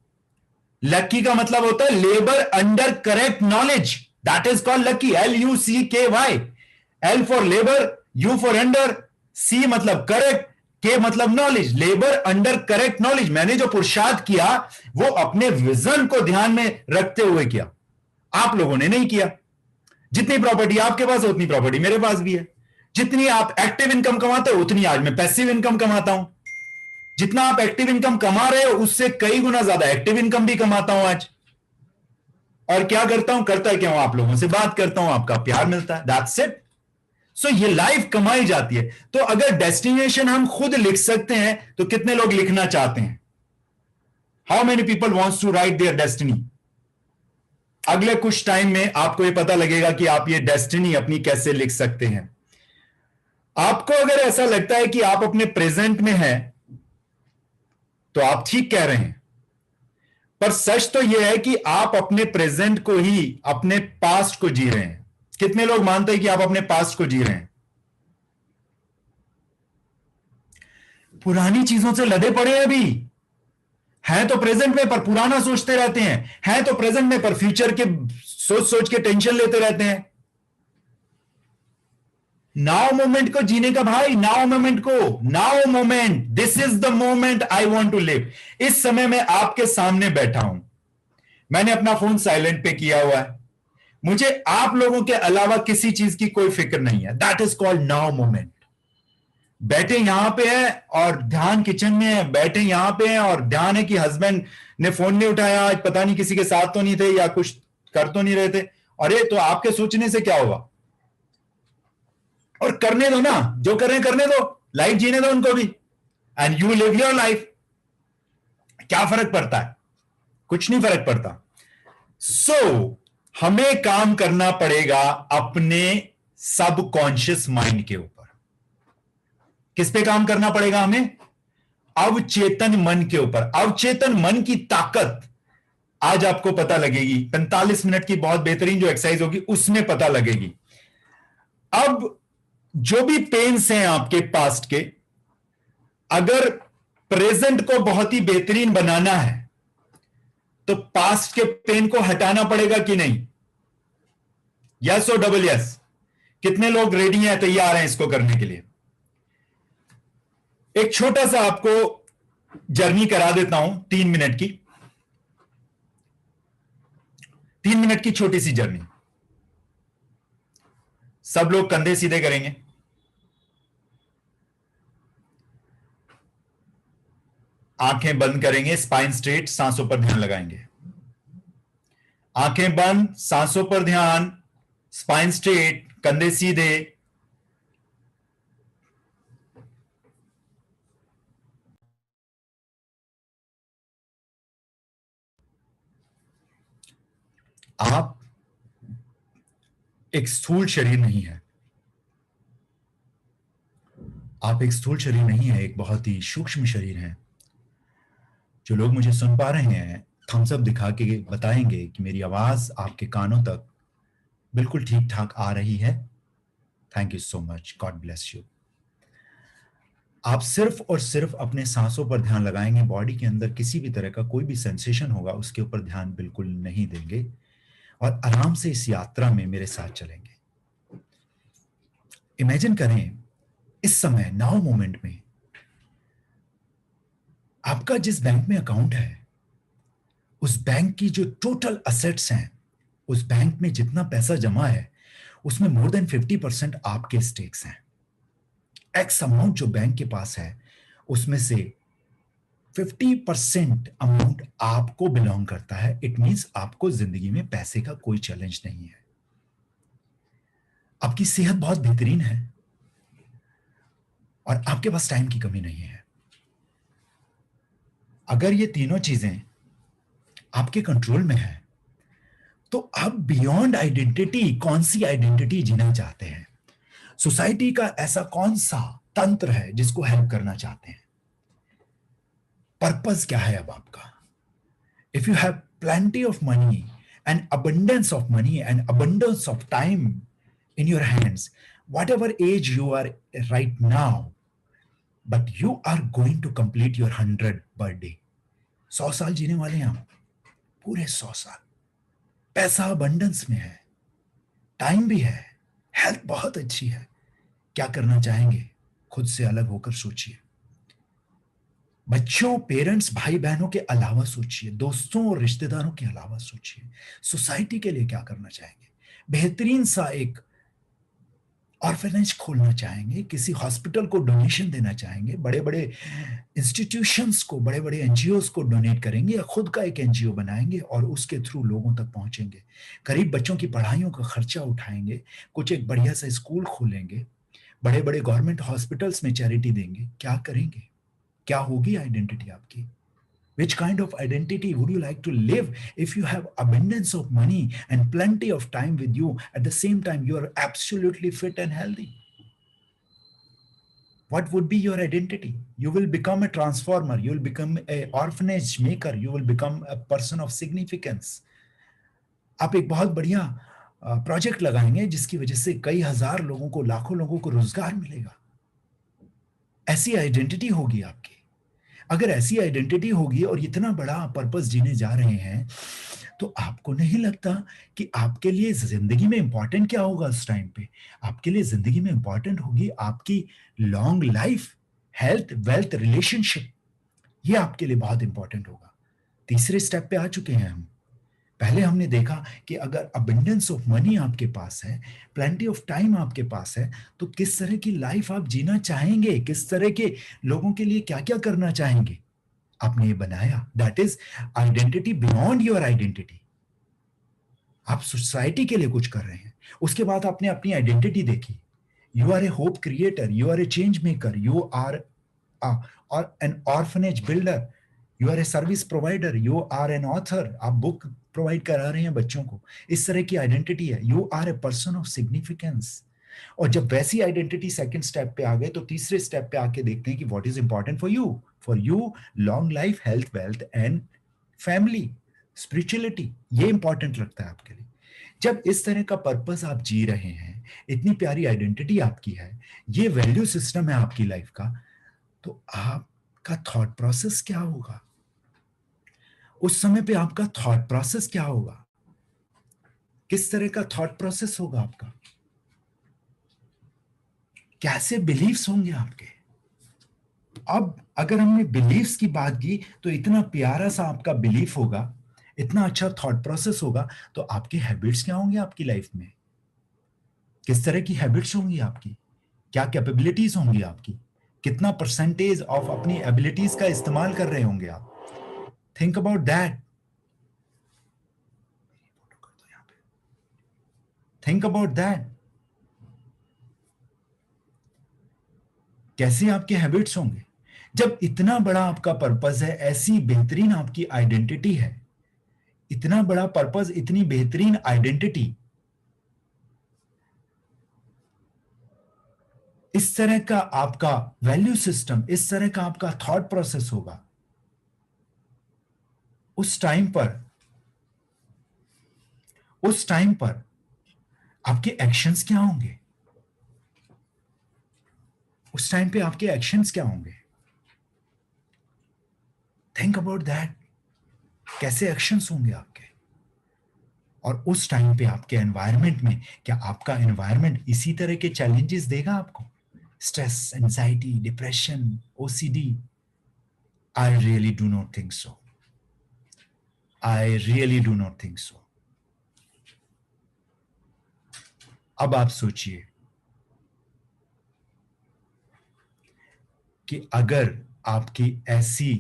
Lucky का मतलब होता है labour under correct knowledge, that is called lucky. LUCKY, L for labour, U for under, C मतलब करेक्ट, के मतलब knowledge. Labour under correct knowledge. मैंने जो पुरुषार्थ किया वो अपने विजन को ध्यान में रखते हुए किया, आप लोगों ने नहीं किया। जितनी प्रॉपर्टी आपके पास है उतनी प्रॉपर्टी मेरे पास भी है। जितनी आप एक्टिव इनकम कमाते हो उतनी आज मैं पैसिव इनकम कमाता हूं। जितना आप एक्टिव इनकम कमा रहे हो उससे कई गुना ज्यादा एक्टिव इनकम भी कमाता हूं आज। और क्या करता हूं? करता है क्या हूं? आप लोगों से बात करता हूं, आपका प्यार मिलता है, दैट्स इट। सो ये लाइफ कमाई जाती है। तो अगर डेस्टिनेशन हम खुद लिख सकते हैं तो कितने लोग लिखना चाहते हैं? How many people wants to write their destiny? अगले कुछ टाइम में आपको ये पता लगेगा कि आप ये डेस्टिनी अपनी कैसे लिख सकते हैं। आपको अगर ऐसा लगता है कि आप अपने प्रेजेंट में हैं तो आप ठीक कह रहे हैं, पर सच तो यह है कि आप अपने प्रेजेंट को ही अपने पास्ट को जी रहे हैं। कितने लोग मानते हैं कि आप अपने पास्ट को जी रहे हैं? पुरानी चीजों से लदे पड़े हैं अभी। हैं तो प्रेजेंट में पर पुराना सोचते रहते हैं तो प्रेजेंट में पर फ्यूचर के सोच सोच के टेंशन लेते रहते हैं। नाउ मोमेंट को जीने का भाई, नाउ मोमेंट को, now moment, this is the moment I want to live. इस समय मैं आपके सामने बैठा हूं, मैंने अपना फोन साइलेंट पे किया हुआ है, मुझे आप लोगों के अलावा किसी चीज की कोई फिक्र नहीं है। That is called now moment. बैठे यहां पे है और ध्यान किचन में है, बैठे यहां पे है और ध्यान है कि हस्बैंड ने फोन नहीं उठाया, आज पता नहीं किसी के साथ तो नहीं थे या कुछ कर तो नहीं रहे थे। अरे तो आपके सोचने से क्या होगा? और करने दो ना, जो कर रहे हैं करने दो, लाइफ जीने दो उनको भी, and you live your life. क्या फर्क पड़ता है? कुछ नहीं फर्क पड़ता। सो हमें काम करना पड़ेगा अपने सबकॉन्शियस माइंड के ऊपर। किस पे काम करना पड़ेगा हमें? अवचेतन मन के ऊपर। अवचेतन मन की ताकत आज आपको पता लगेगी। 45 मिनट की बहुत बेहतरीन जो एक्सरसाइज होगी उसमें पता लगेगी। अब जो भी पेन्स हैं आपके पास्ट के, अगर प्रेजेंट को बहुत ही बेहतरीन बनाना है तो पास्ट के पेन को हटाना पड़ेगा कि नहीं? यस और डबल यस। कितने लोग रेडी हैं, तैयार हैं इसको करने के लिए? एक छोटा सा आपको जर्नी करा देता हूं, 3 मिनट की। 3 मिनट की छोटी सी जर्नी। सब लोग कंधे सीधे करेंगे, आंखें बंद करेंगे, स्पाइन स्ट्रेट, सांसों पर ध्यान लगाएंगे। आंखें बंद, सांसों पर ध्यान, स्पाइन स्ट्रेट, कंधे सीधे। आप एक स्थूल शरीर नहीं है, आप एक स्थूल शरीर नहीं है, एक बहुत ही सूक्ष्म शरीर है। जो लोग मुझे सुन पा रहे हैं, थम्स अप दिखा के बताएंगे कि मेरी आवाज आपके कानों तक बिल्कुल ठीक ठाक आ रही है। Thank you so much, God bless you. आप सिर्फ और सिर्फ अपने सांसों पर ध्यान लगाएंगे। बॉडी के अंदर किसी भी तरह का कोई भी सेंसेशन होगा उसके ऊपर ध्यान बिल्कुल नहीं देंगे, और आराम से इस यात्रा में मेरे साथ चलेंगे। इमेजिन करें इस समय, नाउ मोमेंट में, आपका जिस बैंक में अकाउंट है, उस बैंक की जो टोटल असेट्स हैं, उस बैंक में जितना पैसा जमा है, उसमें मोर देन 50% आपके स्टेक्स हैं। एक्स अमाउंट जो बैंक के पास है, उसमें से 50% अमाउंट आपको बिलोंग करता है। इट मींस आपको जिंदगी में पैसे का कोई चैलेंज नहीं है। आपकी सेहत बहुत बेहतरीन है और आपके पास टाइम की कमी नहीं है। अगर ये तीनों चीजें आपके कंट्रोल में है, तो आप बियॉन्ड आइडेंटिटी, कौन सी आइडेंटिटी जीना चाहते हैं? सोसाइटी का ऐसा कौन सा तंत्र है जिसको हेल्प करना चाहते हैं? पर्पस क्या है अब आपका? If you have plenty of money and abundance of money and abundance of time in your hands, whatever age you are right now, but you are going to complete your 100th birthday. 100 साल जीने वाले हैं आप, पूरे 100 साल। पैसा abundance में है, टाइम भी है, हेल्थ बहुत अच्छी है। क्या करना चाहेंगे? खुद से अलग होकर सोचिए। बच्चों, पेरेंट्स, भाई बहनों के अलावा सोचिए, दोस्तों और रिश्तेदारों के अलावा सोचिए, सोसाइटी के लिए क्या करना चाहेंगे? बेहतरीन सा एक ऑर्फेनेज खोलना चाहेंगे, किसी हॉस्पिटल को डोनेशन देना चाहेंगे, बड़े बड़े इंस्टीट्यूशंस को, बड़े बड़े एनजीओस को डोनेट करेंगे, या खुद का एक एनजीओ बनाएंगे और उसके थ्रू लोगों तक पहुंचेंगे। गरीब बच्चों की पढ़ाइयों का खर्चा उठाएंगे, कुछ एक बढ़िया सा स्कूल खोलेंगे, बड़े बड़े गवर्नमेंट हॉस्पिटल्स में चैरिटी देंगे। क्या करेंगे? क्या होगी आइडेंटिटी आपकी? Which kind of identity would you like to live if you have abundance of money and plenty of time with you? At the same time, you are absolutely fit and healthy. What would be your identity? You will become a transformer. You will become an orphanage maker. You will become a person of significance. आप एक बहुत बढ़िया project लगाएंगे जिसकी वजह से कई हजार लोगों को, लाखों लोगों को रोजगार मिलेगा। ऐसी आइडेंटिटी होगी आपकी। अगर ऐसी आइडेंटिटी होगी और इतना बड़ा पर्पस जीने जा रहे हैं, तो आपको नहीं लगता कि आपके लिए जिंदगी में इंपॉर्टेंट क्या होगा उस टाइम पे? आपके लिए जिंदगी में इंपॉर्टेंट होगी आपकी long life, health, wealth, relationship. ये आपके लिए बहुत इंपॉर्टेंट होगा। तीसरे स्टेप पे आ चुके हैं हम। पहले हमने देखा कि अगर अबंडेंस ऑफ मनी आपके पास है, प्लेंटी ऑफ टाइम आपके पास है, तो किस तरह की लाइफ आप जीना चाहेंगे, किस तरह के लोगों के लिए क्या क्या करना चाहेंगे, आपने ये बनाया। That is identity beyond your identity. आप सोसाइटी के लिए कुछ कर रहे हैं। उसके बाद आपने अपनी आइडेंटिटी देखी। You are a hope creator, you are a change maker, you are an orphanage builder, you are a service provider, you are an author, आप बुक प्रोवाइड करा रहे हैं बच्चों को। इस तरह की आइडेंटिटी है। You are a person of significance. और जब वैसी आइडेंटिटी सेकंड स्टेप पे आ गए, तो तीसरे स्टेप पे आके देखते हैं कि what is important for you. For you long life, health, wealth and family, spirituality, ये इंपॉर्टेंट लगता है आपके लिए। जब इस तरह का पर्पस आप जी रहे हैं, इतनी प्यारी आइडेंटिटी आपकी है, ये वैल्यू सिस्टम है आपकी लाइफ का, तो आपका थॉट प्रोसेस क्या होगा? उस समय पे आपका थॉट प्रोसेस क्या होगा? किस तरह का थॉट प्रोसेस होगा आपका, कैसे बिलीव्स होंगे आपके। अब अगर हमने बिलीव्स की बात की तो इतना प्यारा सा आपका बिलीफ होगा, इतना अच्छा थॉट प्रोसेस होगा, तो आपकी हैबिट्स क्या होंगी आपकी लाइफ में, किस तरह की हैबिट्स होंगी आपकी, क्या कैपेबिलिटीज होंगी आपकी, कितना परसेंटेज ऑफ अपनी एबिलिटीज का इस्तेमाल कर रहे होंगे आप। Think about that, think about that. कैसे आपके हैबिट्स होंगे जब इतना बड़ा आपका पर्पस है, ऐसी बेहतरीन आपकी आइडेंटिटी है, इतना बड़ा पर्पस, इतनी बेहतरीन आइडेंटिटी, इस तरह का आपका वैल्यू सिस्टम, इस तरह का आपका थॉट प्रोसेस होगा। उस टाइम पर आपके एक्शंस क्या होंगे, उस टाइम पे आपके एक्शंस क्या होंगे। थिंक अबाउट दैट, कैसे एक्शंस होंगे आपके। और उस टाइम पे आपके एनवायरनमेंट में, क्या आपका एनवायरनमेंट इसी तरह के चैलेंजेस देगा आपको, stress, anxiety, depression, OCD? I really do not think so, I really do not think so. अब आप सोचिए कि अगर आपकी ऐसी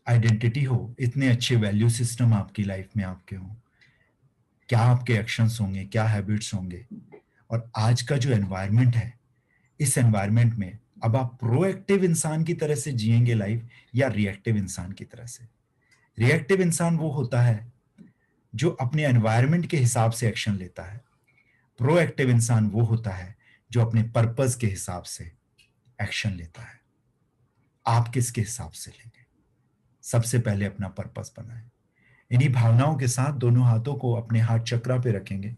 आइडेंटिटी हो, इतने अच्छे वैल्यू सिस्टम आपकी लाइफ में आपके हो, क्या आपके एक्शंस होंगे, क्या हैबिट्स होंगे। और आज का जो एनवायरनमेंट है, इस एनवायरनमेंट में अब आप प्रोएक्टिव इंसान की तरह से जिएंगे लाइफ या रिएक्टिव इंसान की तरह से। रिएक्टिव इंसान वो होता है जो अपने एनवायरनमेंट के हिसाब से एक्शन लेता है, प्रोएक्टिव इंसान वो होता है जो अपने पर्पस के हिसाब से एक्शन लेता है। आप किसके हिसाब से लेंगे? सबसे पहले अपना पर्पस बनाएं। इन्हीं भावनाओं के साथ दोनों हाथों को अपने हाथ चक्रा पे रखेंगे,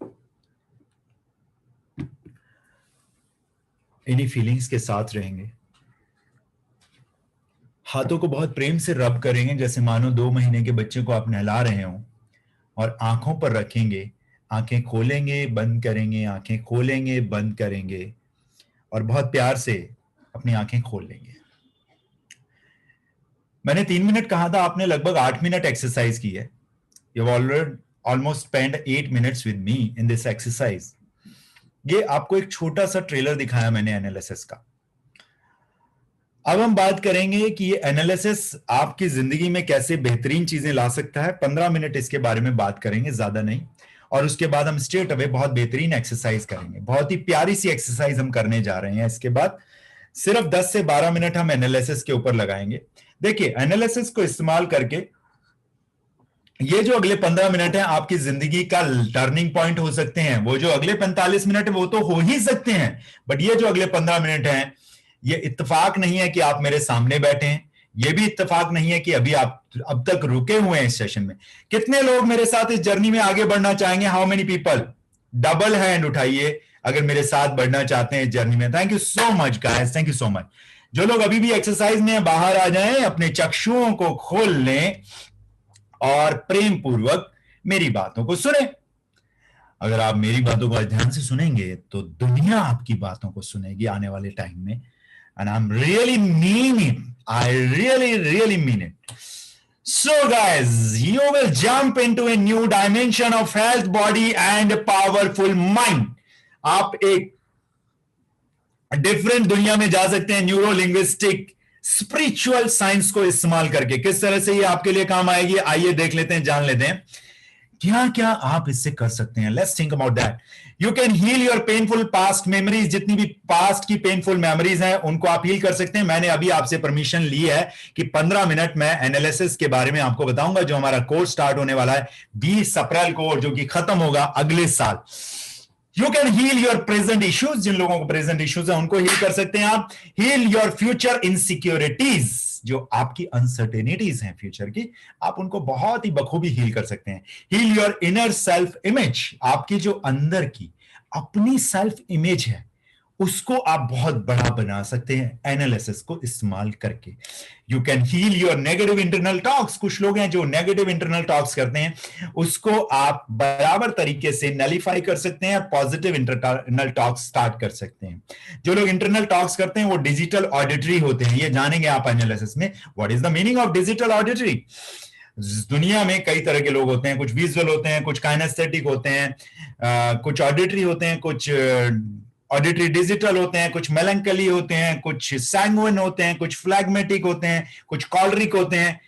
इन्हीं फीलिंग्स के साथ रहेंगे। हाथों को बहुत प्रेम से रब करेंगे, जैसे मानो 2 महीने के बच्चे को आप नहला रहे हो, और आंखों पर रखेंगे। आंखें खोलेंगे, बंद करेंगे, आंखें खोलेंगे, बंद करेंगे, और बहुत प्यार से अपनी आंखें खोल लेंगे। मैंने 3 मिनट कहा था, आपने लगभग 8 मिनट एक्सरसाइज की है। You have already almost spend 8 minutes with me in this exercise. ये आपको एक छोटा सा ट्रेलर दिखाया मैंने एनालिसिस का। अब हम बात करेंगे कि ये एनालिसिस आपकी जिंदगी में कैसे बेहतरीन चीजें ला सकता है। 15 मिनट इसके बारे में बात करेंगे, ज्यादा नहीं। और उसके बाद हम स्ट्रेट अवे बहुत बेहतरीन एक्सरसाइज करेंगे। बहुत ही प्यारी सी एक्सरसाइज हम करने जा रहे हैं। इसके बाद सिर्फ 10 से 12 मिनट हम एनालिसिस के ऊपर लगाएंगे। देखिए, एनालिसिस को इस्तेमाल करके ये जो अगले 15 मिनट है आपकी जिंदगी का टर्निंग पॉइंट हो सकते हैं। वो जो अगले 45 मिनट है वो तो हो ही सकते हैं, बट ये जो अगले 15 मिनट हैं, ये इत्तेफाक नहीं है कि आप मेरे सामने बैठे हैं। ये भी इत्तेफाक नहीं है कि अभी आप अब तक रुके हुए हैं इस सेशन में। कितने लोग मेरे साथ इस जर्नी में आगे बढ़ना चाहेंगे? How many people? Double hand उठाइए अगर मेरे साथ बढ़ना चाहते हैं इस जर्नी में। Thank you so much guys, thank you so much. जो लोग अभी भी एक्सरसाइज में बाहर आ जाएं, अपने चक्षुओं को खोल लें और प्रेम पूर्वक मेरी बातों को सुने। अगर आप मेरी बातों को ध्यान से सुनेंगे तो दुनिया आपकी बातों को सुनेगी आने वाले टाइम में। And I'm really mean it. I really mean it. So guys, you will jump into a new dimension of health, body and powerful mind. आप एक डिफरेंट दुनिया में जा सकते हैं न्यूरो लिंग्विस्टिक स्पिरिचुअल साइंस को इस्तेमाल करके। किस तरह से ये आपके लिए काम आएगी, आइए देख लेते हैं, जान लेते हैं क्या क्या आप इससे कर सकते हैं। Let's think about that. You can heal your painful past memories. जितनी भी पास्ट की पेनफुल मेमोरीज हैं उनको आप हील कर सकते हैं। मैंने अभी आपसे परमिशन ली है कि 15 मिनट में एनालिसिस के बारे में आपको बताऊंगा, जो हमारा कोर्स स्टार्ट होने वाला है 20 अप्रैल को, जो कि खत्म होगा अगले साल। You can heal your present issues. जिन लोगों को प्रेजेंट इश्यूज है उनको हील कर सकते हैं आप। Heal your future insecurities. जो आपकी अनसर्टेनिटीज हैं फ्यूचर की, आप उनको बहुत ही बखूबी हील कर सकते हैं। Heal your inner self image. आपकी जो अंदर की अपनी सेल्फ इमेज है उसको आप बहुत बड़ा बना सकते हैं एनालिसिस को इस्तेमाल करके। You can heal your negative internal talks. कुछ लोग हैं जो नेगेटिव इंटरनल टॉक्स करते हैं, उसको आप बराबर तरीके से नलीफाई कर सकते हैं, पॉजिटिव इंटरनल टॉक्स स्टार्ट कर सकते हैं। जो लोग इंटरनल टॉक्स करते हैं वो डिजिटल ऑडिटरी होते हैं, ये जानेंगे आप एनालिसिस में। What is the meaning of digital auditory? दुनिया में कई तरह के लोग होते हैं, कुछ विजुअल होते हैं, कुछ काइनेस्थेटिक होते हैं, कुछ ऑडिटरी होते हैं, कुछ ऑडिटरी डिजिटल होते हैं, कुछ मेलंकली होते हैं, कुछ सैंग्विन होते हैं, कुछ फ्लैग्मेटिक होते हैं, कुछ कॉलरिक होते हैं।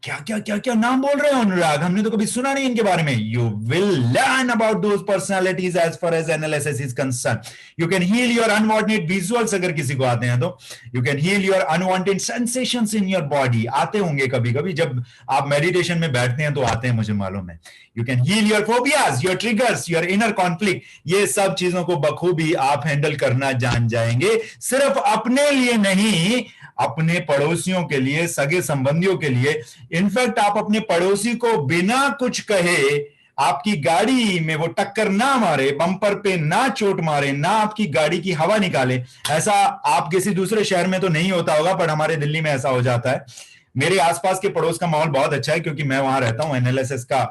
क्या क्या क्या क्या नाम बोल रहे हो अनुराग, हमने तो कभी सुना नहीं इनके बारे में। You will learn about those personalities as far as analysis is concern. You can heal your unwanted visuals, अगर किसी को आते हैं तो। You can heal your unwanted sensations in your body, आते होंगे कभी कभी, जब आप मेडिटेशन में बैठते हैं तो आते हैं, मुझे मालूम है। You can heal your phobias, your triggers, your inner conflict. ये सब चीजों को बखूबी आप हैंडल करना जान जाएंगे, सिर्फ अपने लिए नहीं, अपने पड़ोसियों के लिए, सगे संबंधियों के लिए। इनफैक्ट आप अपने पड़ोसी को बिना कुछ कहे आपकी गाड़ी में वो टक्कर ना मारे, बम्पर पे ना चोट मारे, ना आपकी गाड़ी की हवा निकाले। ऐसा आप किसी दूसरे शहर में तो नहीं होता होगा, पर हमारे दिल्ली में ऐसा हो जाता है। मेरे आसपास के पड़ोस का माहौल बहुत अच्छा है, क्योंकि मैं वहां रहता हूं एनालिसिस का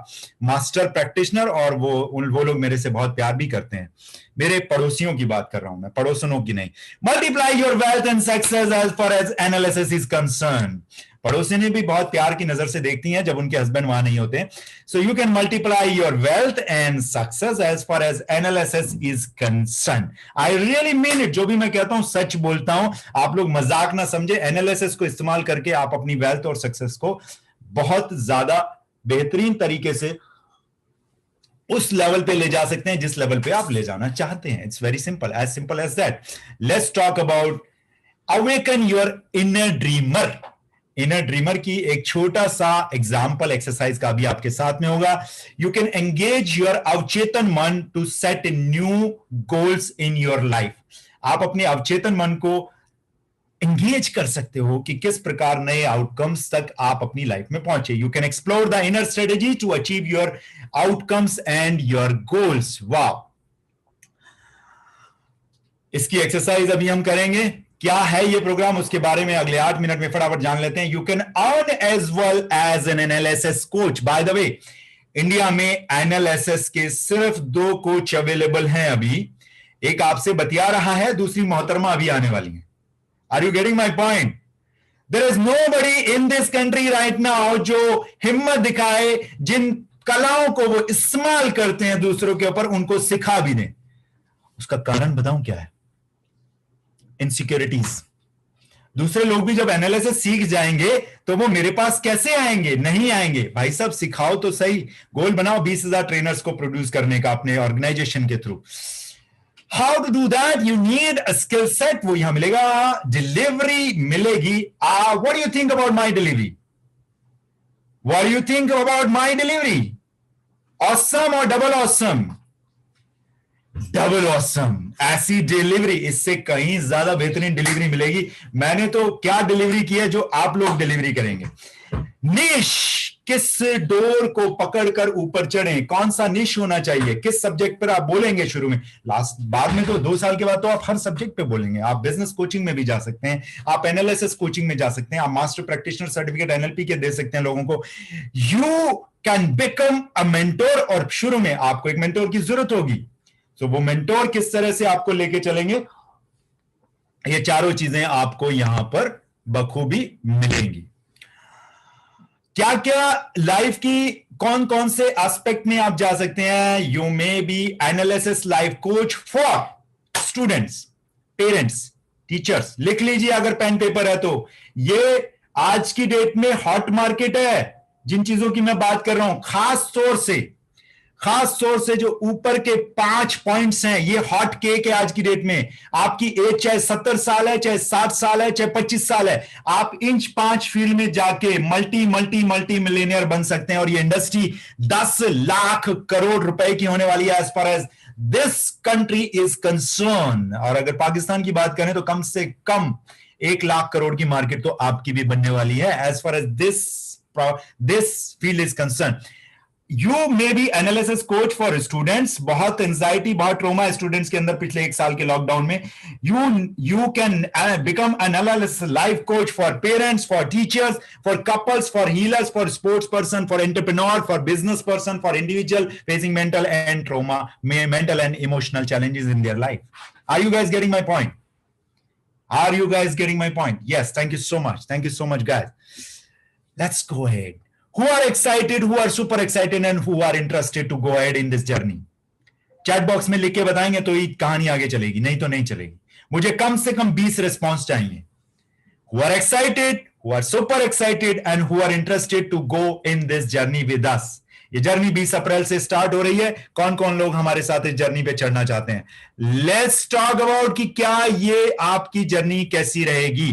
मास्टर प्रैक्टिशनर, और वो लोग मेरे से बहुत प्यार भी करते हैं। मेरे पड़ोसियों की बात कर रहा हूं मैं, पड़ोसनों की नहीं। Multiply your wealth and success as far as analysis is concern. पड़ोसी भी बहुत प्यार की नजर से देखती हैं जब उनके हस्बैंड वहां नहीं होते। So you can multiply your wealth and success as far as analysis is concern. I really mean it, जो भी मैं कहता हूं सच बोलता हूं, आप लोग मजाक ना समझे। एनालिसिस को इस्तेमाल करके आप अपनी वेल्थ और सक्सेस को बहुत ज्यादा बेहतरीन तरीके से उस लेवल पे ले जा सकते हैं जिस लेवल पे आप ले जाना चाहते हैं। It's very simple as that. Let's talk about awaken your inner dreamer. Inner dreamer की एक छोटा सा एग्जाम्पल एक्सरसाइज का भी आपके साथ में होगा। यू कैन एंगेज योर अवचेतन मन to set new goals in your life. आप अपने अवचेतन मन को एंगेज कर सकते हो कि किस प्रकार नए आउटकम्स तक आप अपनी लाइफ में पहुंचे। You can explore the inner strategy to achieve your outcomes and your goals. वाह, इसकी एक्सरसाइज अभी हम करेंगे। क्या है ये प्रोग्राम, उसके बारे में अगले 8 मिनट में फटाफट जान लेते हैं। You can earn as well as an analysis coach. By the way, India में एनालिसिस के सिर्फ 2 कोच अवेलेबल हैं अभी। एक आपसे बतिया रहा है, दूसरी मोहतरमा अभी आने वाली है। Are you getting my point? There is nobody in this country right now जो हिम्मत दिखाए, जिन कलाओं को वो इस्तेमाल करते हैं दूसरों के ऊपर, उनको सिखा भी दें। उसका कारण बताऊं क्या है? इनसिक्योरिटीज। दूसरे लोग भी जब एनालिसिस सीख जाएंगे तो वो मेरे पास कैसे आएंगे? नहीं आएंगे। भाई साहब सिखाओ तो सही। गोल बनाओ 20,000 ट्रेनर्स को प्रोड्यूस करने का अपने ऑर्गेनाइजेशन के through. How to do that? You need a skill set. वो यहां मिलेगा, डिलीवरी मिलेगी। What do you think about my delivery? What do you think about my delivery? Awesome or double awesome? Double awesome. ऐसी delivery, इससे कहीं ज्यादा बेहतरीन delivery मिलेगी। मैंने तो क्या डिलीवरी की है जो आप लोग डिलीवरी करेंगे। निश, किस डोर को पकड़कर ऊपर चढ़े, कौन सा निश होना चाहिए, किस सब्जेक्ट पर आप बोलेंगे शुरू में, लास्ट बाद में तो 2 साल के बाद तो आप हर सब्जेक्ट पे बोलेंगे। आप बिजनेस कोचिंग में भी जा सकते हैं, आप एनालिसिस कोचिंग में जा सकते हैं, आप मास्टर प्रैक्टिशनर सर्टिफिकेट एनएलपी के दे सकते हैं लोगों को। You can become a mentor, और शुरू में आपको एक मेंटोर की जरूरत होगी। तो वो मेंटोर किस तरह से आपको लेके चलेंगे, ये चारों चीजें आपको यहां पर बखूबी मिलेंगी। क्या क्या लाइफ की कौन कौन से एस्पेक्ट में आप जा सकते हैं। You may be analysis life coach for students, parents, teachers. लिख लीजिए अगर पेन पेपर है तो। ये आज की डेट में हॉट मार्केट है जिन चीजों की मैं बात कर रहा हूं। खास तौर से जो ऊपर के 5 पॉइंट्स हैं, ये हॉट केक है आज की डेट में। आपकी एज चाहे 70 साल है, चाहे 60 साल है, चाहे 25 साल है, आप इन 5 फील्ड में जाके मल्टी मिलियनियर बन सकते हैं। और ये इंडस्ट्री 10 लाख करोड़ रुपए की होने वाली है as far as this country is concern. और अगर पाकिस्तान की बात करें तो कम से कम 1 लाख करोड़ की मार्केट तो आपकी भी बनने वाली है as far as this field is concern. You may be analysis coach for students, बहुत एंजाइटी बहुत ट्रोमा स्टूडेंट्स के अंदर पिछले 1 साल के लॉकडाउन में, you can become analysis life coach for parents, for teachers, for couples, for healers, for sports person, for entrepreneur, for business person, for individual facing mental and trauma, mental and emotional challenges in their life. Are you guys getting my point? Are you guys getting my point? Yes, thank you so much. Thank you so much, guys. Let's go ahead. Who are excited, who are super excited, and who are interested to go ahead in this journey? Chat box में लिख के बताएंगे तो ये कहानी आगे चलेगी, नहीं तो नहीं चलेगी. मुझे कम से कम 20 रिस्पॉन्स चाहिए. Who are excited, who are super excited, and who are interested to go in this journey with us. ये जर्नी 20 अप्रैल से स्टार्ट हो रही है. कौन कौन लोग हमारे साथ इस जर्नी पे चढ़ना चाहते हैं? लेट्स टॉक अबाउट कि क्या ये आपकी जर्नी कैसी रहेगी.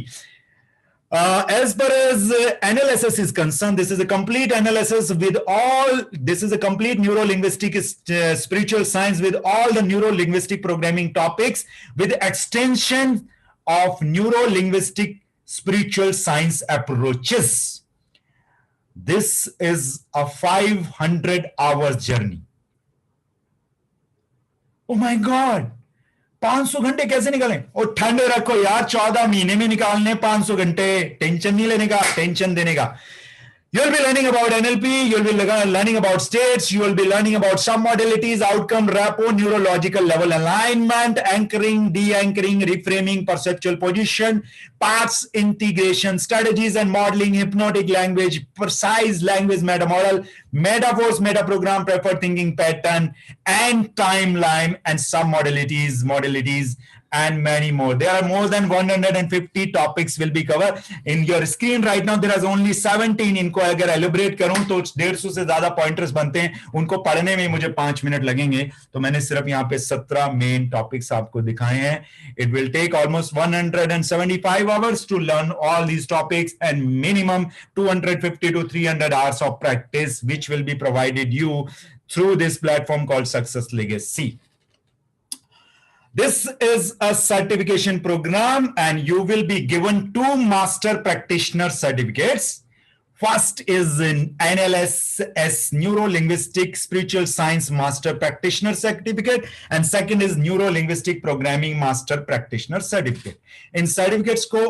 As far as analysis is concerned, this is a complete analysis with all, this is a complete neuro-linguistic spiritual science with all the neuro-linguistic programming topics with extension of neuro-linguistic spiritual science approaches. This is a 500 hours journey. Oh my God! 500 घंटे कैसे निकालें? और ठंडे रखो यार, 14 महीने में निकालने 500 घंटे. टेंशन नहीं लेने का, टेंशन देने का. You'll be learning about NLP, you'll be learning about states, you will be learning about submodalities, outcome, rapport, neurological level alignment, anchoring, de-anchoring, reframing, perceptual position, parts integration, strategies and modeling, hypnotic language, precise language meta model, metaphors, meta program, preferred thinking pattern, and timeline, and submodalities, modalities, and many more. There are more than 150 topics will be covered. In your screen right now, there is only 17. इनको अगर एलिब्रेट करूं तो 150 से ज्यादा pointers बनते हैं. उनको पढ़ने में मुझे 5 मिनट लगेंगे. तो मैंने सिर्फ यहाँ पे 17 मेन टॉपिक्स आपको दिखाए हैं. It will take almost 175 hours to learn all these topics and minimum 250 to 300 hours of practice, which will be provided you through this platform called Success Legacy. This is a certification program and you will be given 2 master practitioner certificates. First is in NLS Neuro-Linguistic Spiritual Science Master Practitioner Certificate and second is Neuro-Linguistic Programming Master Practitioner Certificate. In certificates को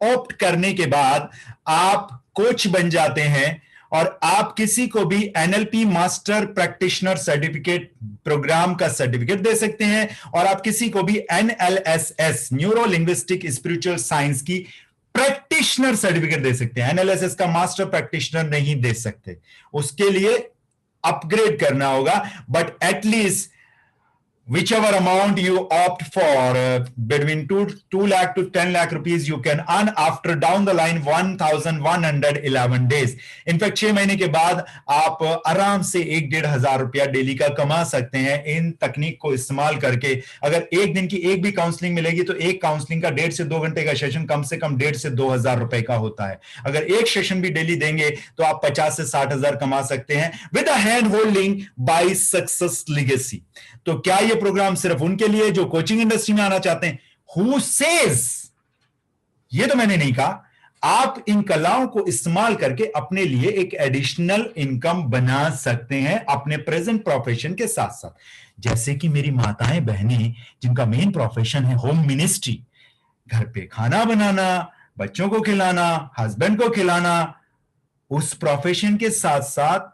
opt करने के बाद आप coach बन जाते हैं और आप किसी को भी NLP master practitioner certificate program का सर्टिफिकेट दे सकते हैं और आप किसी को भी NLSS neuro linguistic spiritual science की प्रैक्टिशनर सर्टिफिकेट दे सकते हैं. एनएलएसएस का मास्टर प्रैक्टिशनर नहीं दे सकते, उसके लिए अपग्रेड करना होगा. But at least whichever amount you opt for, between 2 lakh to 10 lakh rupees you can earn after down the line 1111 days. In fact 6 महीने के बाद आप आराम से 1-1,500 रुपया डेली का कमा सकते हैं इन तकनीक को इस्तेमाल करके. अगर एक दिन की एक भी काउंसलिंग मिलेगी तो एक काउंसलिंग का 1.5 से 2 घंटे का सेशन कम से कम 1,500 से 2,000 रुपए का होता है. अगर एक सेशन भी डेली देंगे तो आप 50 से 60 हजार कमा सकते हैं with a hand holding bye success legacy. तो क्या ये प्रोग्राम सिर्फ उनके लिए जो कोचिंग इंडस्ट्री में आना चाहते हैं? Who says? ये तो मैंने नहीं कहा. आप इन कलाओं को इस्तेमाल करके अपने लिए एक एडिशनल इनकम बना सकते हैं अपने प्रेजेंट प्रोफेशन के साथ साथ. जैसे कि मेरी माताएं बहनें जिनका मेन प्रोफेशन है होम मिनिस्ट्री, घर पे खाना बनाना, बच्चों को खिलाना, हस्बैंड को खिलाना, उस प्रोफेशन के साथ साथ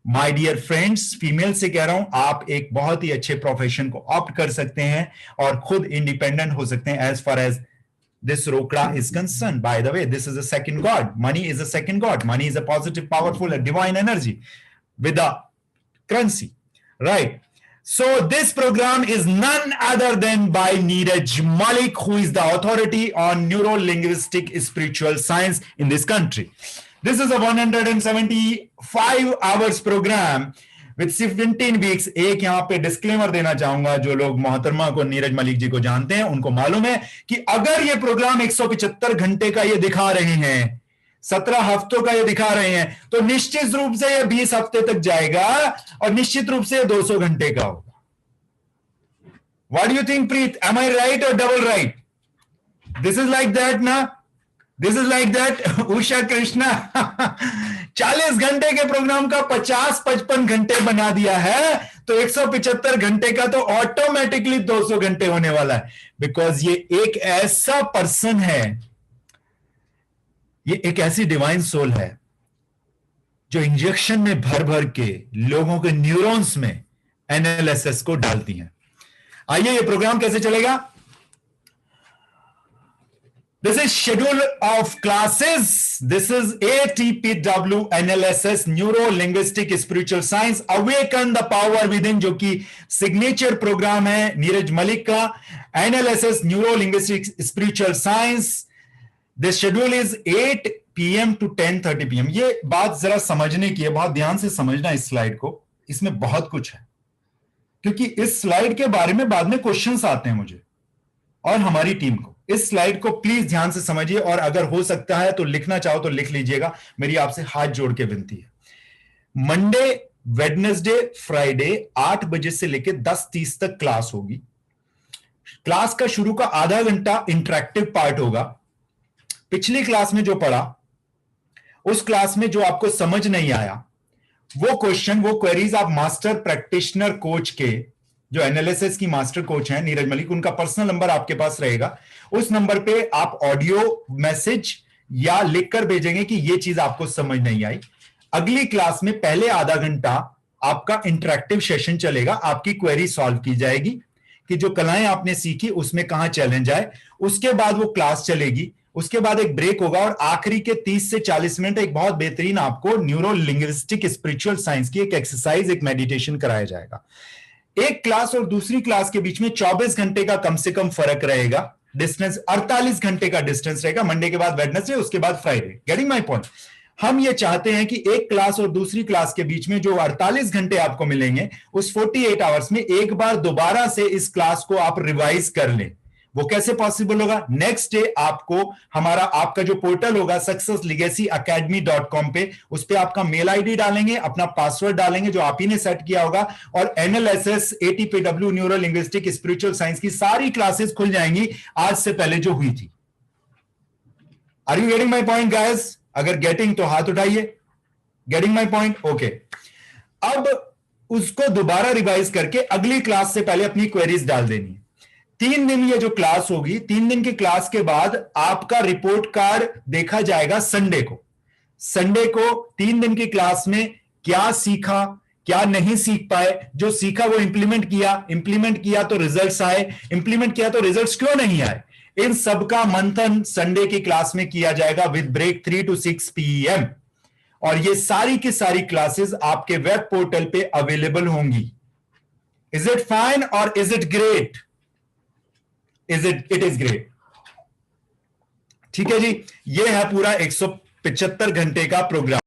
माय डियर फ्रेंड्स, फीमेल से कह रहा हूं, आप एक बहुत ही अच्छे प्रोफेशन को ऑप्ट कर सकते हैं और खुद इंडिपेंडेंट हो सकते हैं एज फार एज दिस रोकड़ा is concern. Bye the way, this is a second God. Money is a second God. Money is a positive powerful divine energy with a currency, right? So this program is none other than by Neeraj Malik, who is the authority on neuro-linguistic spiritual science in this country. This is a 175 hours program with 17 weeks. एक यहाँ पे disclaimer देना चाहूंगा, जो लोग मोहतरमा को नीरज मलिक जी को जानते हैं उनको मालूम है कि अगर ये प्रोग्राम 175 घंटे का ये दिखा रहे हैं, 17 हफ्तों का ये दिखा रहे हैं, तो निश्चित रूप से ये 20 हफ्ते तक जाएगा और निश्चित रूप से 200 घंटे का होगा. What do you think, Preet? Am I right or double right? This is like that, na? This is like that Usha Krishna 40 घंटे के प्रोग्राम का 50-55 घंटे बना दिया है, तो 175 घंटे का तो ऑटोमेटिकली 200 घंटे होने वाला है। बिकॉज ये एक ऐसा पर्सन है, ये एक ऐसी डिवाइन सोल है जो इंजेक्शन में भर भर के लोगों के न्यूरॉन्स में एनएलएसएस को डालती हैं। आइए, ये प्रोग्राम कैसे चलेगा। This is schedule of classes. This is ATPW NLSS Neuro Linguistic Spiritual Science Awaken the Power Within, जो कि सिग्नेचर प्रोग्राम है नीरज मलिक का। NLSS Neuro Linguistic Spiritual Science. This schedule is 8 PM to 10:30 PM। ये बात जरा समझने की है, बहुत ध्यान से समझना इस स्लाइड को, इसमें बहुत कुछ है, क्योंकि इस स्लाइड के बारे में बाद में क्वेश्चंस आते हैं मुझे और हमारी टीम को। इस स्लाइड को प्लीज ध्यान से समझिए, और अगर हो सकता है तो लिखना चाहो तो लिख लीजिएगा, मेरी आपसे हाथ जोड़ के विनती है। मंडे, वेडनेसडे, फ्राइडे 8 बजे से लेकर 10:30 तक क्लास होगी। क्लास का शुरू का आधा घंटा इंटरेक्टिव पार्ट होगा। पिछली क्लास में जो पढ़ा, उस क्लास में जो आपको समझ नहीं आया, वो क्वेश्चन, वो क्वेरीज आप मास्टर प्रैक्टिशनर कोच के, जो एनालिसिस की मास्टर कोच हैं नीरज मलिक, उनका पर्सनल नंबर आपके पास रहेगा। उस नंबर पे आप ऑडियो मैसेज या लिखकर भेजेंगे कि ये चीज आपको समझ नहीं आई। अगली क्लास में पहले आधा घंटा आपका इंटरेक्टिव सेशन चलेगा, आपकी क्वेरी सॉल्व की जाएगी कि जो कलाएं आपने सीखी उसमें कहां चैलेंज आए। उसके बाद वो क्लास चलेगी, उसके बाद एक ब्रेक होगा, और आखिरी के 30 से 40 मिनट एक बहुत बेहतरीन आपको न्यूरो लिंग्विस्टिक स्पिरिचुअल साइंस की एक एक्सरसाइज, एक मेडिटेशन कराया जाएगा। एक क्लास और दूसरी क्लास के बीच में 24 घंटे का कम से कम फर्क रहेगा। डिस्टेंस 48 घंटे का डिस्टेंस रहेगा, मंडे के बाद वेडनेसडे, उसके बाद फ्राइडे। Getting my point. हम ये चाहते हैं कि एक क्लास और दूसरी क्लास के बीच में जो 48 घंटे आपको मिलेंगे, उस 48 आवर्स में एक बार दोबारा से इस क्लास को आप रिवाइज कर लें। वो कैसे पॉसिबल होगा? नेक्स्ट डे आपको आपका जो पोर्टल होगा successlegacyacademy.com पे, उस पे आपका मेल आईडी डालेंगे, अपना पासवर्ड डालेंगे जो आप ही ने सेट किया होगा, और एनएलएसएस एटीपीडब्ल्यू न्यूरो लिंग्विस्टिक स्पिरिचुअल साइंस की सारी क्लासेस खुल जाएंगी आज से पहले जो हुई थी। Are you getting my point guys? अगर गेटिंग तो हाथ उठाइए। Getting my point? ओके। अब उसको दोबारा रिवाइज करके अगली क्लास से पहले अपनी क्वेरीज डाल देनी है। 3 दिन ये जो क्लास होगी, 3 दिन की क्लास के बाद आपका रिपोर्ट कार्ड देखा जाएगा संडे को। संडे को 3 दिन की क्लास में क्या सीखा, क्या नहीं सीख पाए, जो सीखा वो इंप्लीमेंट किया तो रिजल्ट्स आए, इंप्लीमेंट किया तो रिजल्ट्स क्यों नहीं आए, इन सबका मंथन संडे की क्लास में किया जाएगा विद ब्रेक 3 to 6 PM। और ये सारी की सारी क्लासेस आपके वेब पोर्टल पे अवेलेबल होंगी। इज इट फाइन और is it great? It is great. ठीक है जी, ये है पूरा 175 घंटे का प्रोग्राम।